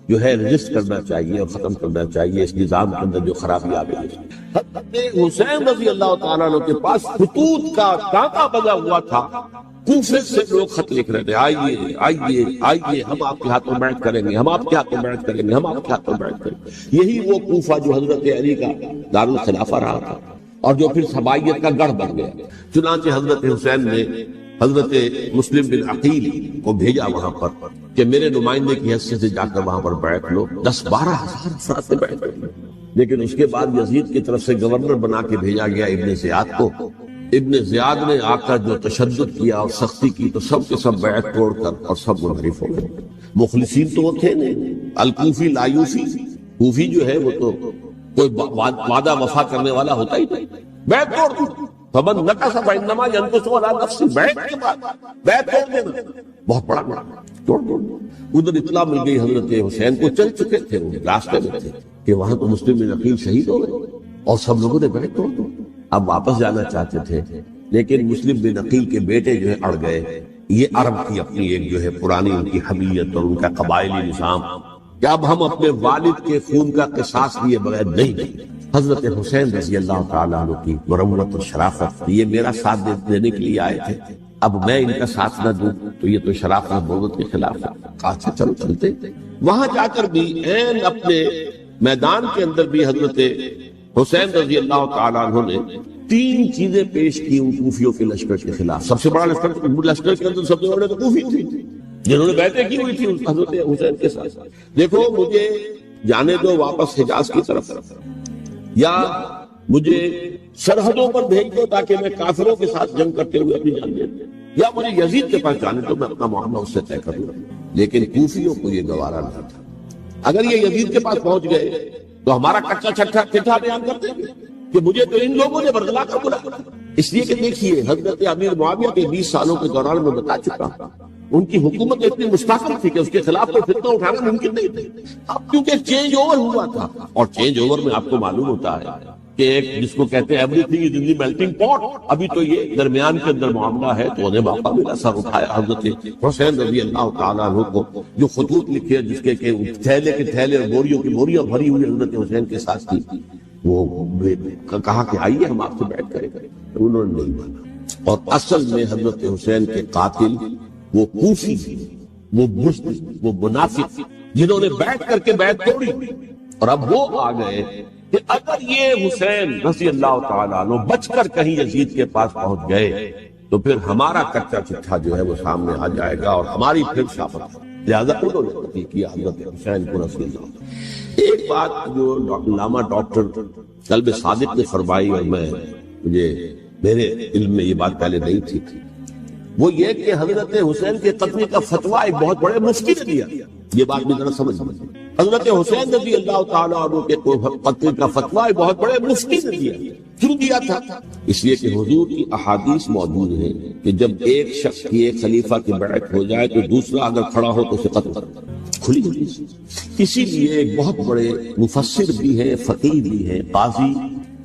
جو ہے رجسٹ کرنا چاہیے اور ختم کرنا چاہیے اس نظام کے اندر جو خرابی آ گئی ہے۔ حضرت حسین رضی اللہ تعالیٰ عنہ کے پاس خطوط کا کانٹا بجا ہوا تھا، کوفے سے لوگ خط لکھ رہے تھے، آئیے آئیے آئیے، ہم آپ کے ہاتھوں بیعت کریں گے، ہم آپ کے ہاتھوں بیعت کریں گے، ہم آپ کے ہاتھوں بیعت کریں گے۔ یہی وہ کوفہ جو حضرت علی کا دارالخلافہ رہا تھا اور جو پھر سبائیت کا گڑھ بن گیا۔ چنانچہ حضرت حسین نے حضرت مسلم بن عقیل کو بھیجا وہاں پر کہ میرے نمائندے کی حیثیت سے جا کر وہاں پر بیعت لو۔ 10-12 ہزار افراد سے بیعت کر لی، لیکن اس کے بعد یزید کی طرف سے گورنر بنا کے بھیجا گیا ابن زیاد کو۔ ابن زیاد نے آ کر جو تشدد کیا اور سختی کی تو سب کے سب بیعت توڑ کر اور سب منحرف ہو گئے۔ مخلصین تو وہ تھے نہیں، الکوفی لایوفی، کوفی جو ہے وہ تو کوئی وعدہ وفا کرنے والا ہوتا ہی نہیں، بیعت توڑ دی۔ فمن نقص فانما ينقص على نفسه، بیعت کے بعد بیعت توڑ دینا بہت بڑا توڑ۔ ادھر اطلاع مل گئی حضرت حسین کو، چل چکے تھے وہ راستے میں تھے کہ وہاں تو مسلم بن عقیل شہید ہو گئے اور سب لوگوں نے بیعت توڑ دی۔ اب واپس جانا چاہتے تھے، لیکن مسلم بن عقیل کے بیٹے جو ہے اڑ گئے۔ یہ عرب کی اپنی ایک جو ہے پرانی ان کی حمیت اور ان کا قبائلی نظام کہ اب ہم اپنے والد کے خون کا قصاص لیے بغیر نہیں دیں گے۔ حضرت حسین رضی اللہ تعالیٰ عنہ کی مروت اور شرافت، یہ میرا ساتھ دینے کے لیے آئے تھے، اب میں ان کا ساتھ نہ دوں تو یہ تو شرافت نبوت کے خلاف ہے. کہا چلو چلتے. وہاں جا کر بھی عین اپنے میدان کے اندر بھی حضرت حسین رضی اللہ تعالیٰ عنہ نے 3 چیزیں پیش کی ان کوفیوں کے لشکر کے خلاف. سب سے بڑا لشکر کے اندر سب سے بڑے تو کوفی تھی جنہوں نے بیعتیں کی ہوئی تھی حضرت حسین کے ساتھ. دیکھو مجھے جانے دو واپس حجاز کی طرف، یا مجھے سرحدوں پر بھیج دو تاکہ میں کافروں کے ساتھ جنگ کرتے ہوئے اپنی جان دے دوں، یا مجھے یزید کے پاس جانے دو، میں اپنا معاملہ اس سے طے کروں. لیکن کوفیوں کو یہ گوارا نہ تھا. اگر یہ یزید کے پاس پہنچ گئے تو ہمارا کچا چھٹا بیان کر دیں گے کہ مجھے تو ان لوگوں نے برگلا کر بلایا. اس لیے کہ دیکھیے حضرت امیر معاویہ کے 20 سالوں کے دوران میں بتا چکا ہوں ان کی حکومت اتنی مستحکم تھی کہ اس کے خلاف کوئی فتنہ اٹھانا ممکن نہیں تھا. اب کیونکہ چینج اوور ہوا تھا، اور چینج اوور میں آپ کو معلوم ہوتا ہے کہ ایک جس کو کہتے ہیں every thing is in the melting پاٹ، ابھی تو یہ درمیان کے اندر معاملہ ہے. تو انہیں موقع ملا سر اٹھایا حضرت حسین رضی اللہ تعالیٰ عنہ کو، جو خطوط لکھے جس کے کہ تھیلے کے تھیلے اور بوریوں کی بوریاں بھری ہوئی حضرت حسین کے ساتھ تھی. وہ کہا کہ آئیے ہم آپ سے بیعت کریں. انہوں نے نہیں مانا. اور اصل میں حضرت حسین کے قاتل وہ کوفی تھے، وہ مشرک، وہ منافق جنہوں نے بیٹھ کر کے بیعت توڑی. اور اب وہ آ گئے کہ اگر یہ حسین رضی اللہ تعالیٰ عنہ بچ کر کہیں یزید کے پاس پہنچ گئے تو پھر ہمارا کچا چٹھا جو ہے وہ سامنے آ جائے گا اور ہماری پھر شافت. لہذا انہوں نے قتل کیا حضرت حسین کو رضی اللہ. ایک بات جو علامہ ڈاکٹر قلب صادق نے فرمائی، اور مجھے میرے علم میں یہ بات پہلے نہیں تھی، وہ یہ کہ حضرت حسین کے قتل کا فتویٰ ایک بہت بڑے مفتی نے دیا. یہ بات بھی ذرا سمجھ لیں. حضرت حسین رضی اللہ تعالیٰ عنہ کے قتل کا فتویٰ ایک بہت بڑے مفتی نے دیا. کیوں دیا تھا؟ اس لیے کہ حضور کی احادیث موجود ہیں کہ جب ایک شخص کی ایک خلیفہ کی بیعت ہو جائے تو دوسرا اگر کھڑا ہو تو اسے قتل کرنا. کھلی حدیث. اسی لیے ایک بہت بڑے مفسر بھی ہیں، فقیہ بھی ہیں، قاضی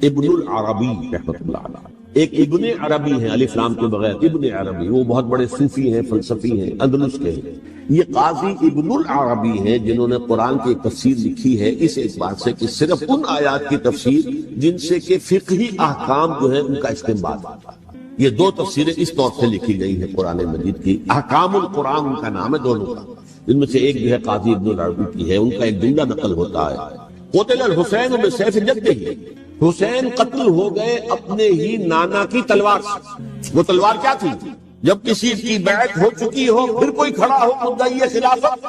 ابن العربی رحمۃ اللہ علیہ. ایک ابن عربی ہیں الف لام کے بغیر، ابن عربی، وہ بہت بڑے صوفی ہیں، فلسفی ہیں، اندلس کے ہیں. یہ قاضی ابن العربی ہیں جنہوں نے قرآن کی تفسیر لکھی ہے اس اعتبار سے کہ صرف ان آیات کی تفسیر جن سے کہ فقہی احکام جو ہے ان کا استنباط ہوتا ہے. یہ 2 تفسیریں اس طور سے لکھی گئی ہیں قرآن مجید کی. احکام القرآن ان کا نام ہے دونوں کا. ان میں سے ایک جو ہے قاضی ابن العربی کی ہے. ان کا ایک جملہ نقل ہوتا ہے، قتل الحسین بسیف جدہ، حسین قتل ہو گئے اپنے ہی نانا کی تلوار سے. وہ تلوار کیا تھی؟ جب کسی کی بیعت ہو چکی ہو پھر کوئی کھڑا ہو مدعی خلافت.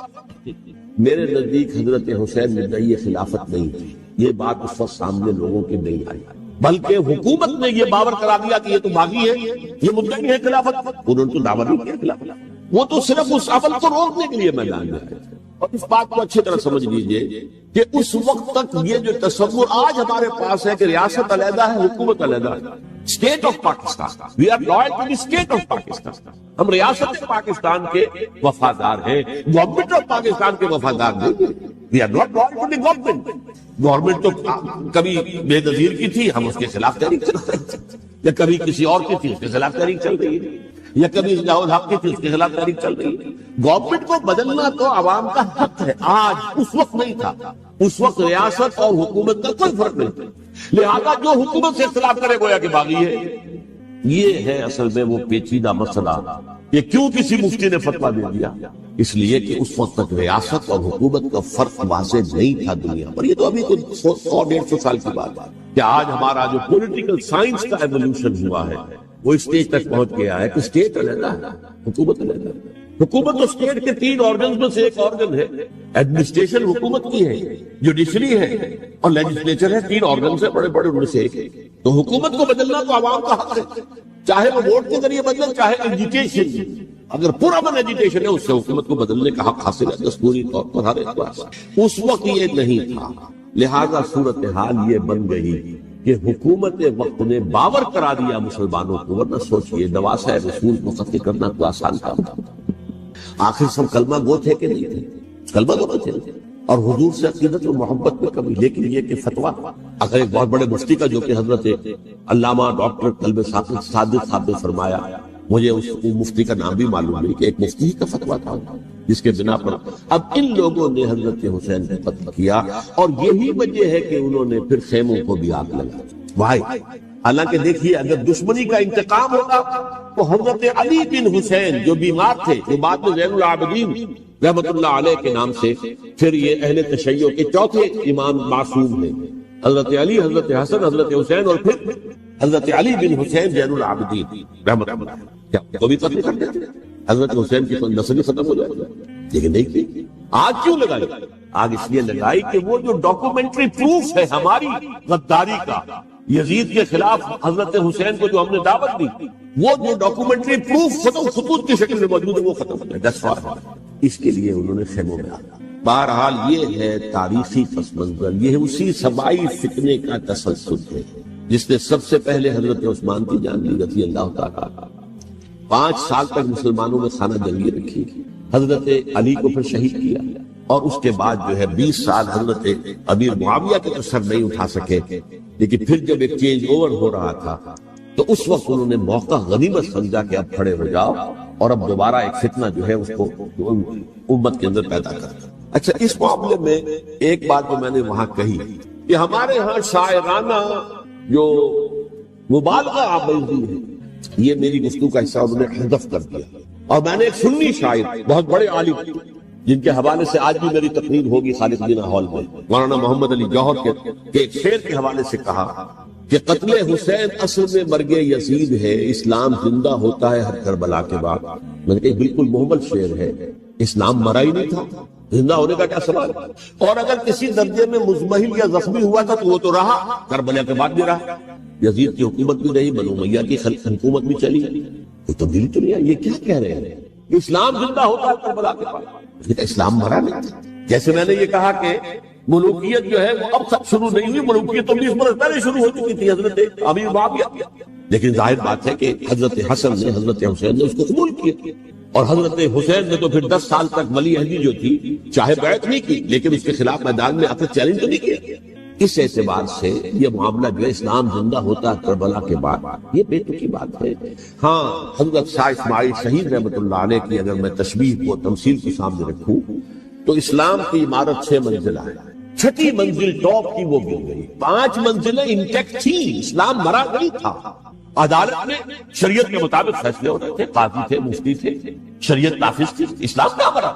میرے نزدیک حضرت حسین مدعی خلافت نہیں تھی. یہ بات اس وقت سامنے لوگوں کے نہیں آئی، بلکہ حکومت نے یہ باور کرا دیا کہ یہ تو باغی ہے، یہ مدعی ہے خلافت. انہوں نے تو دعویٰ نہیں کیا خلافت، وہ تو صرف اس عمل کو روکنے کے لیے میدان میں آئے. اور اس بات کو اچھی طرح سمجھ لیجئے کہ اس وقت تک یہ جو تصور آج ہمارے پاس ہے کہ ریاست علیحدہ ہے، حکومت علیحدہ ہے. State of Pakistan, we are loyal to the state of Pakistan. ہم ریاست پاکستان کے وفادار ہیں، گورنمنٹ آف پاکستان کے وفادار نہیں. We are not loyal to the government. Government تو کبھی بے نظیر کی تھی، ہم اس کے خلاف تحریک چل رہے تھے، یا کبھی کسی اور کی تھی اس کے خلاف تحریک چل رہی ہے، یا کبھی ضیاء الحق کی تھی اس کے خلاف تحریک چل رہی ہے. گورنمنٹ کو بدلنا تو عوام کا حق ہے. آج اس وقت نہیں تھا. اس وقت ریاست اور حکومت کا کوئی فرق نہیں تھا. لہذا جو حکومت سے اختلاف کرے گویا کہ باغی ہے. یہ ہے اصل میں وہ پیچیدہ مسئلہ. یہ کیوں کسی مفتی نے فتویٰ دے دیا؟ اس لیے کہ اس وقت تک ریاست اور حکومت کا فرق واضح نہیں تھا دنیا پر. یہ تو ابھی 100-150 سال کی بات ہے کہ آج ہمارا جو پولیٹیکل سائنس کا ایوولوشن ہوا ہے وہ اسٹیج تک پہنچ گیا ہے کہ اسٹیٹ علیحدہ ہے، حکومت علیحدہ ہے. حکومت تو اسٹیٹ کے 3 آرگنز میں سے ایک آرگن ہے. ایڈمنسٹریشن حکومت کی ہے، جوڈیشری ہے اور لیجسلیچر ہے. 3 آرگن سے بڑے بڑے ان میں سے ایک ہے. تو حکومت کو بدلنا تو عوام کا حق ہے، چاہے وہ ووٹ کے ذریعے بدلے چاہے ایجیٹیشن. اگر پورا من ایجیٹیشن ہے اس سے حکومت کو بدلنے کا حق حاصل ہے دستوری طور پر ہر اعتبار سے. اس وقت یہ نہیں تھا. لہذا صورتحال یہ بن گئی کہ حکومت وقت نے باور کرا دیا مسلمانوں کو. ورنہ سوچئے نواسہ رسول کو قتل کرنا تو آسان کام تھا. آخر سب کلمہ گو تھے کہ نہیں تھے؟ کلمہ گو تھے اور حضور سے عقیدت و محبت میں کمی. لیکن یہ کہ فتویٰ اگر ایک بہت بڑے مفتی کا جو کہ حضرت علامہ ڈاکٹر قلب صادق صاحب نے فرمایا، مجھے اس مفتی کا نام بھی معلوم نہیں کہ ایک مفتی کا فتویٰ تھا جس کے بنا پر اب ان لوگوں نے حضرت حسین کو قتل کیا. اور یہی وجہ ہے کہ انہوں نے پھر خیموں کو بھی آگ لگا. وائی حالانکہ دیکھیے اگر دشمنی کا انتقام ہوتا تو حضرت علی بن حسین جو بیمار تھے، جو بعد میں زین العابدین رحمت اللہ علیہ کے نام سے پھر یہ اہل تشیع کے چوتھے امام معصوم ہیں، حضرت علی، حضرت حسن، حضرت حسین اور پھر حضرت علی بن حسین زین العابدین رحمت اللہ علیہ، کیا وہ بھی قتل کر دیتے؟ حضرت حسین کی نسل ختم ہو جائے، لیکن نہیں کی۔ آگ کیوں لگائی؟ آگ اس لیے لگائی کہ وہ جو ڈاکومنٹری پروف ہے ہماری غداری کا یزید کے خلاف حضرت حسین کو جو ہم نے دعوت دی، وہ جو ڈاکومنٹری پروف خطوط کی شکل میں موجود ہے وہ ختم ہو جائے۔ اس کے لیے انہوں نے خیموں میں آیا۔ بہرحال یہ ہے تاریخی پس منظر، یہ اسی سبائی فتنے کا تسلسل ہے جس نے سب سے پہلے حضرت عثمان کی جان لی رضی اللہ تعالیٰ۔ 5 سال تک مسلمانوں میں خانہ جنگی رکھی، حضرت علی کو پھر شہید کیا، اور اس کے بعد جو ہے 20 سال حضرت امیر معاویہ کے سر نہیں اٹھا سکے، لیکن پھر جب ایک چینج اوور ہو رہا تھا تو اس وقت انہوں نے موقع غنیمت سمجھا کہ اب کھڑے ہو جاؤ اور اب دوبارہ ایک فتنہ جو ہے اس کو امت کے اندر پیدا کر۔ اچھا، اس معاملے میں ایک بات جو میں نے وہاں کہی کہ ہمارے ہاں شاعرانہ جو مبالغہ آمیزی ہے، یہ میری گفتگو کا حصہ انہوں نے حذف کر دیا، اور میں نے ایک سنی شاعر بہت بڑے عالم جن کے حوالے سے آج بھی میری تقریر ہوگی خالد دینا ہال میں، مولانا محمد علی جوہر کے ایک شعر کے حوالے سے کہا کہ قتل حسین اصل میں مرگ یزید ہے، اسلام زندہ ہوتا ہے ہر کربلا کے بعد۔ میں نے کہا بالکل محمل شعر ہے، اسلام مرا ہی نہیں تھا، زندہ ہونے کا کیا سوال؟ اور اگر کسی درجے میں مزمحل یا زخمی ہوا تھا تو وہ تو رہا، کربلا کے بعد بھی رہا، یزید کی حکومت بھی رہی، بنو امیہ کی حکومت بھی چلی، کوئی تبدیلی تو نہیں آئی۔ یہ کیا کہہ رہے ہیں؟ اسلام زندہ ہوتا ہے کربلا کے بعد، اسلام مرا نہیں تھا۔ جیسے میں نے یہ کہا کہ ملوکیت جو ہے وہ اب تک شروع نہیں ہوئی، ملوکیت 19 برس پہلے شروع ہو چکی تھی حضرت امیر معاویہ، لیکن ظاہر بات ہے کہ حضرت حسن نے، حضرت حسین نے اس کو قبول کیا، اور حضرت حسین نے تو پھر 10 سال تک ولی عہدی جو تھی چاہے بیعت نہیں کی، لیکن اس کے خلاف میدان میں آ کر چیلنج تو نہیں کیا۔ اس اعتبار سے یہ معاملہ جو ہے اسلام زندہ ہوتا ہے کربلا کے بعد، یہ بے تکی بات ہے۔ ہاں، حضرت شاہ اسماعیل شہید رحمت اللہ علیہ کی اگر میں تشبیہ کو، تمثیل کو سامنے رکھوں تو اسلام کی عمارت 6 منزلہ ہے، 6ٹھی منزل ٹاپ کی وہ گر گئی، 5 منزلیں انٹیکٹ تھی، اسلام مرا نہیں تھا۔ عدالت میں شریعت کے مطابق فیصلے ہوتے تھے، قاضی تھے، مفتی تھے، شریعت نافذ تھی، اسلام کیا مرا؟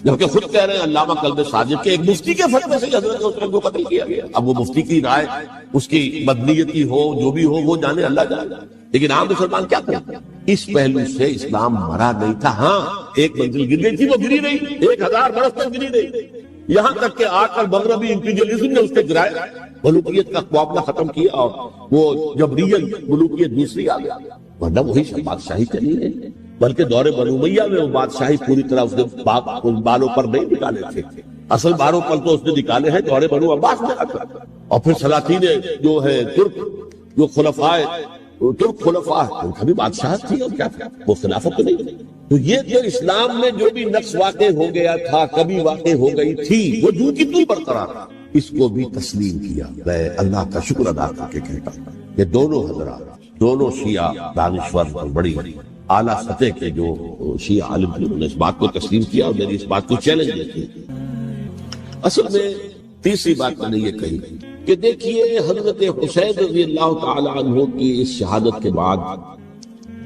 جبکہ خود کہہ رہے ہیں علامہ قلب صادق کے ایک مفتی کے فتوے سے حضرت عثمان کو قتل کیا گیا۔ اب وہ مفتی کی رائے، اس کی مدنیتی ہو، جو بھی ہو، وہ جانے، اللہ جانے، لیکن عام مسلمان کیا کرتے ہیں؟ اس پہلو سے اسلام مرا نہیں تھا۔ ہاں، ایک منزل گر گئی تھی، وہ گری رہی، 1000 برس تک گری رہی، یہاں تک کہ آ کر مغربی امپیریلزم نے اس کے گرایا، ملوکیت کا معاملہ ختم کیا، اور وہ جبریل ملوکیت دوسری آ گیا، ورنہ وہی بادشاہی چلی ہے۔ بلکہ دور بنو امیہ میں وہ بادشاہی پوری طرح اس نے بالوں پر نہیں نکالے تھے، اصل بالوں پر تو اس نے نکالے ہیں دور بنو عباس میں آ کر، اور پھر سلاطین جو ہے ترک، جو خلفائے ترک خلفاء ان کا بھی بادشاہت تھی، اور کیا تھا، وہ خلافت تو نہیں۔ تو یہ جو اسلام میں جو بھی نقص واقع ہو گیا تھا، کبھی واقع ہو گئی تھی، وہ جو کتنی برقرار، اس کو بھی تسلیم کیا۔ میں اللہ کا شکر ادا کر کے کہتا ہوں کہ دونوں حضرات، دونوں شیعہ دانشور اور بڑی اعلیٰ سطح کے جو شیعہ عالم تھے، انہوں نے اس بات کو تسلیم کیا اور میری اس بات کو چیلنج دیتی۔ اصل میں تیسری بات میں نے یہ کہی کہ دیکھیے حضرت حسین رضی اللہ تعالی عنہ کی اس شہادت کے بعد،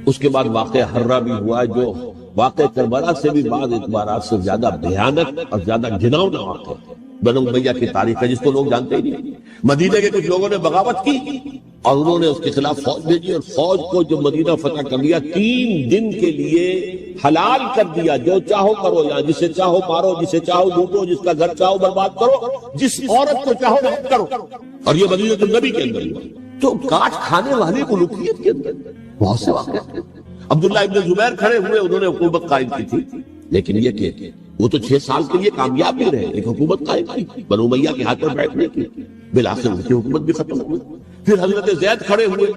اس کے بعد واقعہ حرہ بھی ہوا، جو واقعہ کربلا سے بھی بعض اعتبارات سے زیادہ بھیانک اور زیادہ گھناؤنا واقعہ بنو امیہ کی تاریخ ہے، جس کو لوگ جانتے ہی نہیں۔ مدینہ کے کچھ لوگوں نے بغاوت کی اور انہوں نے اس کے خلاف فوج بھیجی، اور فوج کو جو مدینہ فتح کر لیا، 3 دن کے لیے حلال کر دیا، جو چاہو کرو، یہاں جسے چاہو مارو، جسے چاہو لوٹو، جس کا گھر چاہو برباد کرو، جس عورت کو چاہو رحم کرو، اور یہ مدینہ النبی کے اندر ہوا۔ تو کاٹ کھانے والی ملوکیت کے اندر بہت سے واقعات ہیں۔ عبداللہ ابن زبیر کھڑے ہوئے، انہوں نے حکومت قائم کی تھی، لیکن یہ کہ وہ تو 6 سال کے لیے کامیاب بھی رہے، ایک حکومت قائم کی، بنو امیہ کے ہاتھ پر بیٹھنے کی، بالآخر ان کی حکومت بھی ختم ہوئی۔ پھر حضرت زید کھڑے ہوئے،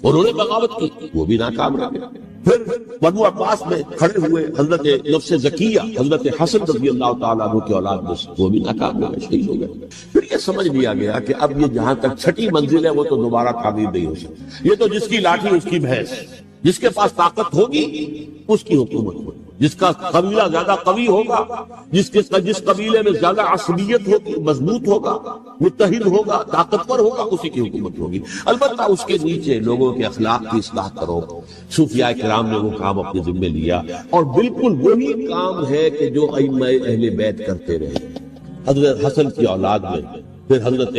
انہوں نے بغاوت کی، وہ بھی ناکام رہے۔ پھر بنو عباس میں کھڑے ہوئے حضرت نفس زکیہ، حضرت حسن رضی اللہ تعالیٰ عنہ کی اولاد میں سے، وہ بھی ناکام ہو گئے، شہید ہو گئے۔ پھر یہ سمجھ لیا گیا کہ اب یہ جہاں تک 6ٹھی منزل ہے وہ تو دوبارہ تعمیر نہیں ہو سکتی، یہ تو جس کی لاٹھی اس کی بھینس، جس کے پاس طاقت ہوگی اس کی حکومت ہوگی۔ جس کا قبیلہ زیادہ قوی ہوگا، جس قبیلے میں زیادہ عصبیت ہوگی، مضبوط ہوگا، متحد ہوگا، طاقتور ہوگا، اسی کی حکومت ہوگی۔ البتہ اس کے نیچے لوگوں کے اخلاق کی اصلاح کرو۔ صوفیاء کرام نے وہ کام اپنے ذمے لیا، اور بالکل وہی کام ہے کہ جو ائمہ اہل بیت کرتے رہے۔ حضرت حسن کی اولاد میں، پھر حضرت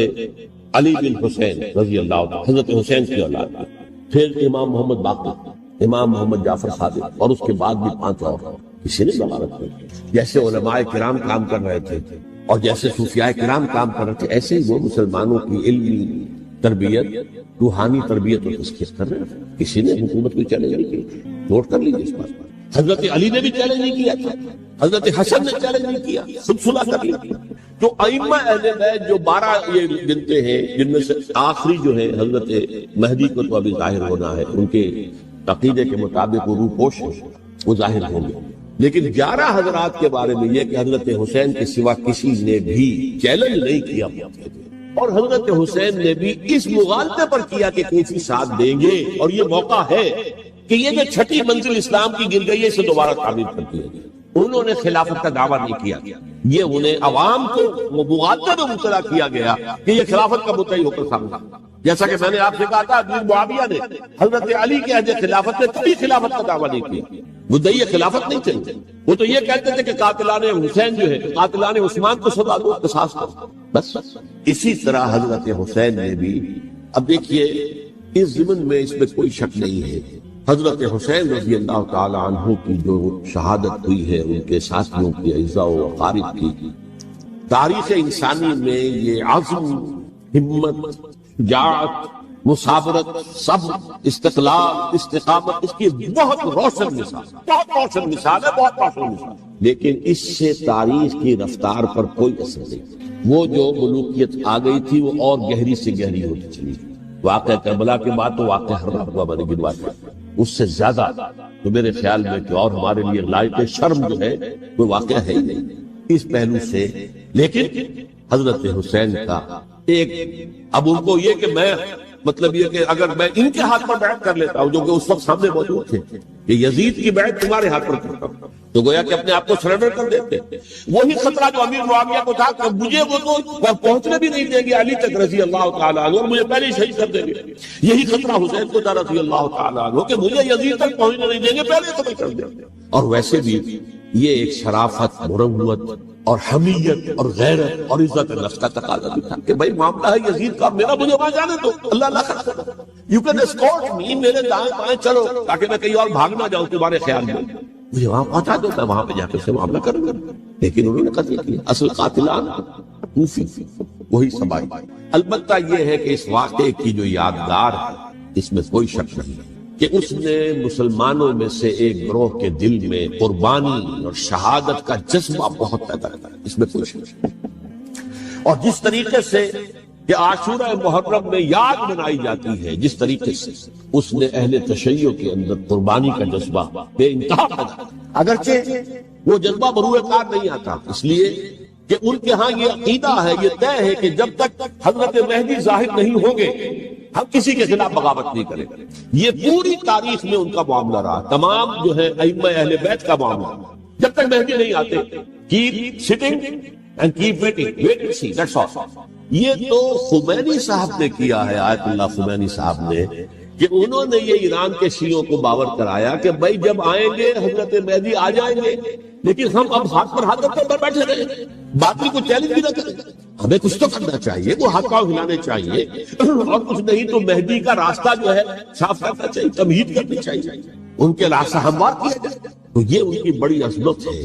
علی بن حسین رضی اللہ عنہ، حضرت حسین کی اولاد میں، پھر امام محمد باقر، امام محمد جعفر صادق، اور اس کے بعد بھی 5 اور کسی نے بغاوت کی۔ جیسے علماء کرام کام کر رہے تھے اور جیسے صوفیاء کرام کام کر رہے تھے، ایسے ہی وہ مسلمانوں کی علمی تربیت، روحانی تربیت اور تزکیہ کر رہے تھے۔ کسی نے حکومت کو چیلنج نہیں کی۔ نوٹ کر لیجیے اس بات۔ حضرت علی نے بھی چیلنج نہیں کیا تھا، حضرت حسن نے چیلنج نہیں کیا، خود صلح کر لی۔ تو ائمہ اہل بیت جو 12 یہ گنتے ہیں، جن میں سے آخری جو ہے حضرت مہدی کو تو ابھی ظاہر ہونا ہے، ان کے عقیدے کے مطابق وہ روح پوش ہے، وہ ظاہر ہوں گے، لیکن 11 حضرات کے بارے میں یہ کہ حضرت حسین کے سوا کسی نے بھی چیلنج نہیں کیا، اور حضرت حسین نے بھی اس مغالطے پر کیا کہ کسی ساتھ دیں گے، اور یہ موقع ہے کہ یہ جو 6ٹھی منزل اسلام کی گر گئی ہے، اسے دوبارہ تعمیر کر دیا جائے۔ انہوں نے خلافت کا دعویٰ نہیں کیا، یہ انہیں عوام کو مغالطے میں مبتلا کیا گیا کہ یہ خلافت کا مدعی ہو کر سامنے۔ جیسا کہ میں نے آپ سے کہا تھا، امیر معاویہ نے حضرت علی کے عہد خلافت میں کبھی خلافت کا دعویٰ نہیں کیا، مدعی خلافت نہیں چلتے، وہ تو یہ کہتے تھے کہ قاتلان حسین جو ہے، قاتلان عثمان کو سزا دو، قصاص کرو، بس۔ اسی طرح حضرت حسین نے بھی، اب دیکھیے اس ضمن میں اس میں کوئی شک نہیں ہے، حضرت حسین رضی اللہ تعالی عنہ کی جو شہادت ہوئی ہے، ان کے ساتھیوں کی، اعزاء و اقارب کی، تاریخ انسانی میں یہ عزم، ہمت، شجاعت، مثابرت، صبر، استقلال، استقامت، اس کی بہت روشن مثال ہے، بہت روشن مثال۔ لیکن اس سے تاریخ کی رفتار پر کوئی اثر نہیں۔ وہ جو ملوکیت آ گئی تھی وہ اور گہری سے گہری ہوتی چلی۔ واقعہ کربلا کے بعد تو واقعہ ہر ہوا میں نے گنوا دیا، اس سے زیادہ تو میرے خیال میں کہ اور ہمارے لیے لائق شرم جو ہے وہ واقعہ ہے ہی نہیں اس پہلو سے۔ لیکن حضرت حسین کا ایک، اب ان کو یہ کہ میں، مطلب یہ کہ اگر میں ان کے ہاتھ پر بیعت کر لیتا ہوں، جو کہ اس وقت سامنے موجود تھے، کہ یزید کی بیعت تمہارے ہاتھ پر کرتا ہوں، تو گویا کہ اپنے آپ کو سرنڈر کر دیتے۔ وہی خطرہ جو امیر معاویہ کو تھا کہ مجھے وہ تو پہنچنے بھی نہیں دیں گے علی تک رضی اللہ تعالیٰ عنہ، اور مجھے پہلے ہی شہید کر دیں گے۔ یہی خطرہ حسین کو تھا رضی اللہ تعالیٰ عنہ کہ مجھے یزید تک پہنچنے نہیں دیں گے، پہلے قتل کر دیں گے۔ اور ویسے بھی یہ ایک شرافت، مروت اور حمیت اور غیرت اور عزت نفس کا تقاضا بھی تھا کہ بھائی معاملہ ہے یزید کا، میرا مجھے وہاں جانے دو، اللہ اللہ کرتا، یو کین اسکورٹ می، میرے دائیں بائیں چلو تاکہ میں کہیں اور بھاگ نہ جاؤں تمہارے خیال میں، مجھے وہاں پہنچا دو، میں وہاں پہ جا کے سے معاملہ کروں گا۔ لیکن انہوں نے قتل کیا، اصل قاتلان کوفی، وہی سبائی۔ البتہ یہ ہے کہ اس واقعے کی جو یادگار ہے، اس میں کوئی شک نہیں کہ اس نے مسلمانوں میں سے ایک گروہ کے دل میں قربانی اور شہادت کا جذبہ بہت پیدا کرتا ہے، اس میں کوئی شک نہیں۔ اور جس طریقے سے کہ عاشورہ محرم میں یاد منائی جاتی ہے، جس طریقے سے اس نے اہل تشیع کے اندر قربانی کا جذبہ بے انتہا پیدا، اگرچہ وہ جذبہ بروئے کار نہیں آتا، اس لیے کہ ان کے ہاں یہ عقیدہ ہے، یہ طے ہے کہ جب تک حضرت مہدی ظاہر نہیں ہوں گے ہم کسی کے خلاف بغاوت نہیں کریں گے۔ یہ پوری تاریخ میں ان کا معاملہ رہا، تمام جو ہے ائمہ اہل بیت کا معاملہ، جب تک مہدی نہیں آتے، keep sitting and keep waiting, wait and see, that's all۔ یہ تو خمینی صاحب نے کیا ہے، آیت اللہ خمینی صاحب نے، کہ انہوں نے یہ ایران کے شیعوں کو باور کرایا کہ بھائی جب آئیں گے حضرت مہدی آ جائیں گے، لیکن ہم اب ہاتھ پر ہاتھ رکھ کر بیٹھے رہیں، باطل کو چیلنج بھی نہ کریں، ہمیں کچھ تو کرنا چاہیے، وہ ہاتھ پاؤں ہلانے چاہیے، اور کچھ نہیں تو مہدی کا راستہ جو ہے صاف کرنا چاہیے، تمہید کرنی چاہیے، ان کے راستہ ہموار کیا جائے۔ تو یہ ان کی بڑی عظمت ہے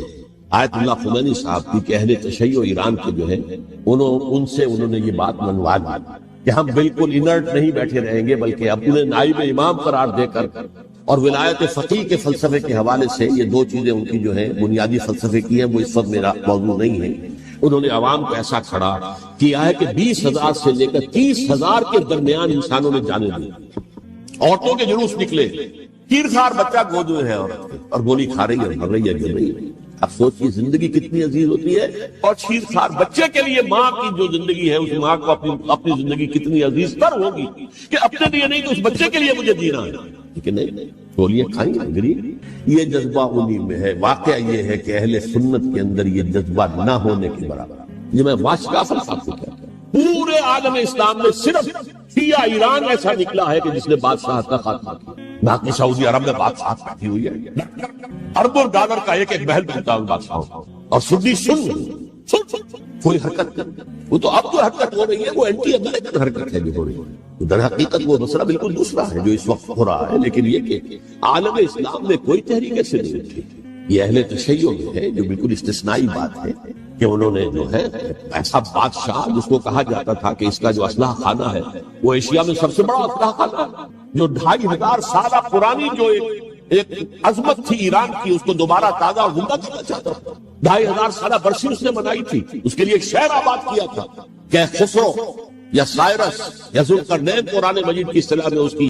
آیت اللہ خمینی صاحب کی کہ اہل تشیع ایران کے جو ہے ان سے انہوں نے یہ بات منوا دی کہ ہم بالکل انرٹ نہیں بیٹھے رہیں گے، بلکہ اپنے نائب امام قرار دے کر اور ولایت فقیہ کے فلسفے کے حوالے سے، یہ دو چیزیں ان کی جو ہیں بنیادی فلسفے کی ہیں، وہ اس وقت میرا موضوع نہیں ہے۔ انہوں نے عوام کو ایسا کھڑا کیا ہے کہ 20,000 سے لے کر 30,000 کے درمیان انسانوں نے جانے دی، عورتوں کے جلوس نکلے، تیر خار بچہ گود میں ہے عورت کے، اور گولی کھا رہی ہے، مر رہی ہے، گر رہی ہے۔ اب سوچیے زندگی کتنی عزیز ہوتی ہے، اور چیر خار بچے کے لیے ماں کی جو زندگی ہے، اس ماں کو اپنی زندگی کتنی عزیز تر ہوگی کہ اپنے لیے نہیں تو اس بچے کے لیے مجھے جینا ہے، لیکن نہیں، بولیے کھائیں گے؟ یہ جذبہ انہی میں ہے۔ واقعہ یہ ہے کہ اہل سنت کے اندر یہ جذبہ نہ ہونے کے برابر۔ یہ میں واشکا صاحب کو کہتا ہوں، پورے عالم اسلام میں صرف شیعہ ایران ایسا نکلا ہے کہ جس نے بادشاہت کا خاتمہ کیا، باقی سعودی عرب میں بادشاہت بیٹھی ہوئی ہے، اربوں ڈالر کا ایک ایک محل بنتا ہے بادشاہوں، اور سنی کوئی حرکت نہیں۔ وہ تو اب جو حرکت ہو رہی ہے وہ اینٹی امریکن حرکت ہے جو ہو رہی ہے، در حقیقت وہ مسئلہ بالکل دوسرا ہے جو اس وقت ہو رہا ہے۔ لیکن یہ کہ عالم اسلام میں کوئی تحریک ایسے نہیں اٹھی، یہ اہل تشیع میں ہے جو بالکل استثنائی بات ہے کہ انہوں نے جو ہے ایسا بادشاہ جس کو کہا جاتا تھا کہ اس کا جو اسلحہ خانہ ہے وہ ایشیا میں سب سے بڑا اسلحہ خانہ ہے، جو 2500 سالہ پرانی جو ایک عظمت تھی ایران کی اس کو دوبارہ تازہ اور زندہ کرنا چاہتا تھا۔ 2500 سالہ برسی اس نے منائی تھی، اس کے لیے ایک شہر آباد کیا تھا کہ خسرو یا سائرس یا ذوالقرنین قرآن مجید کی اصطلاح میں اس کی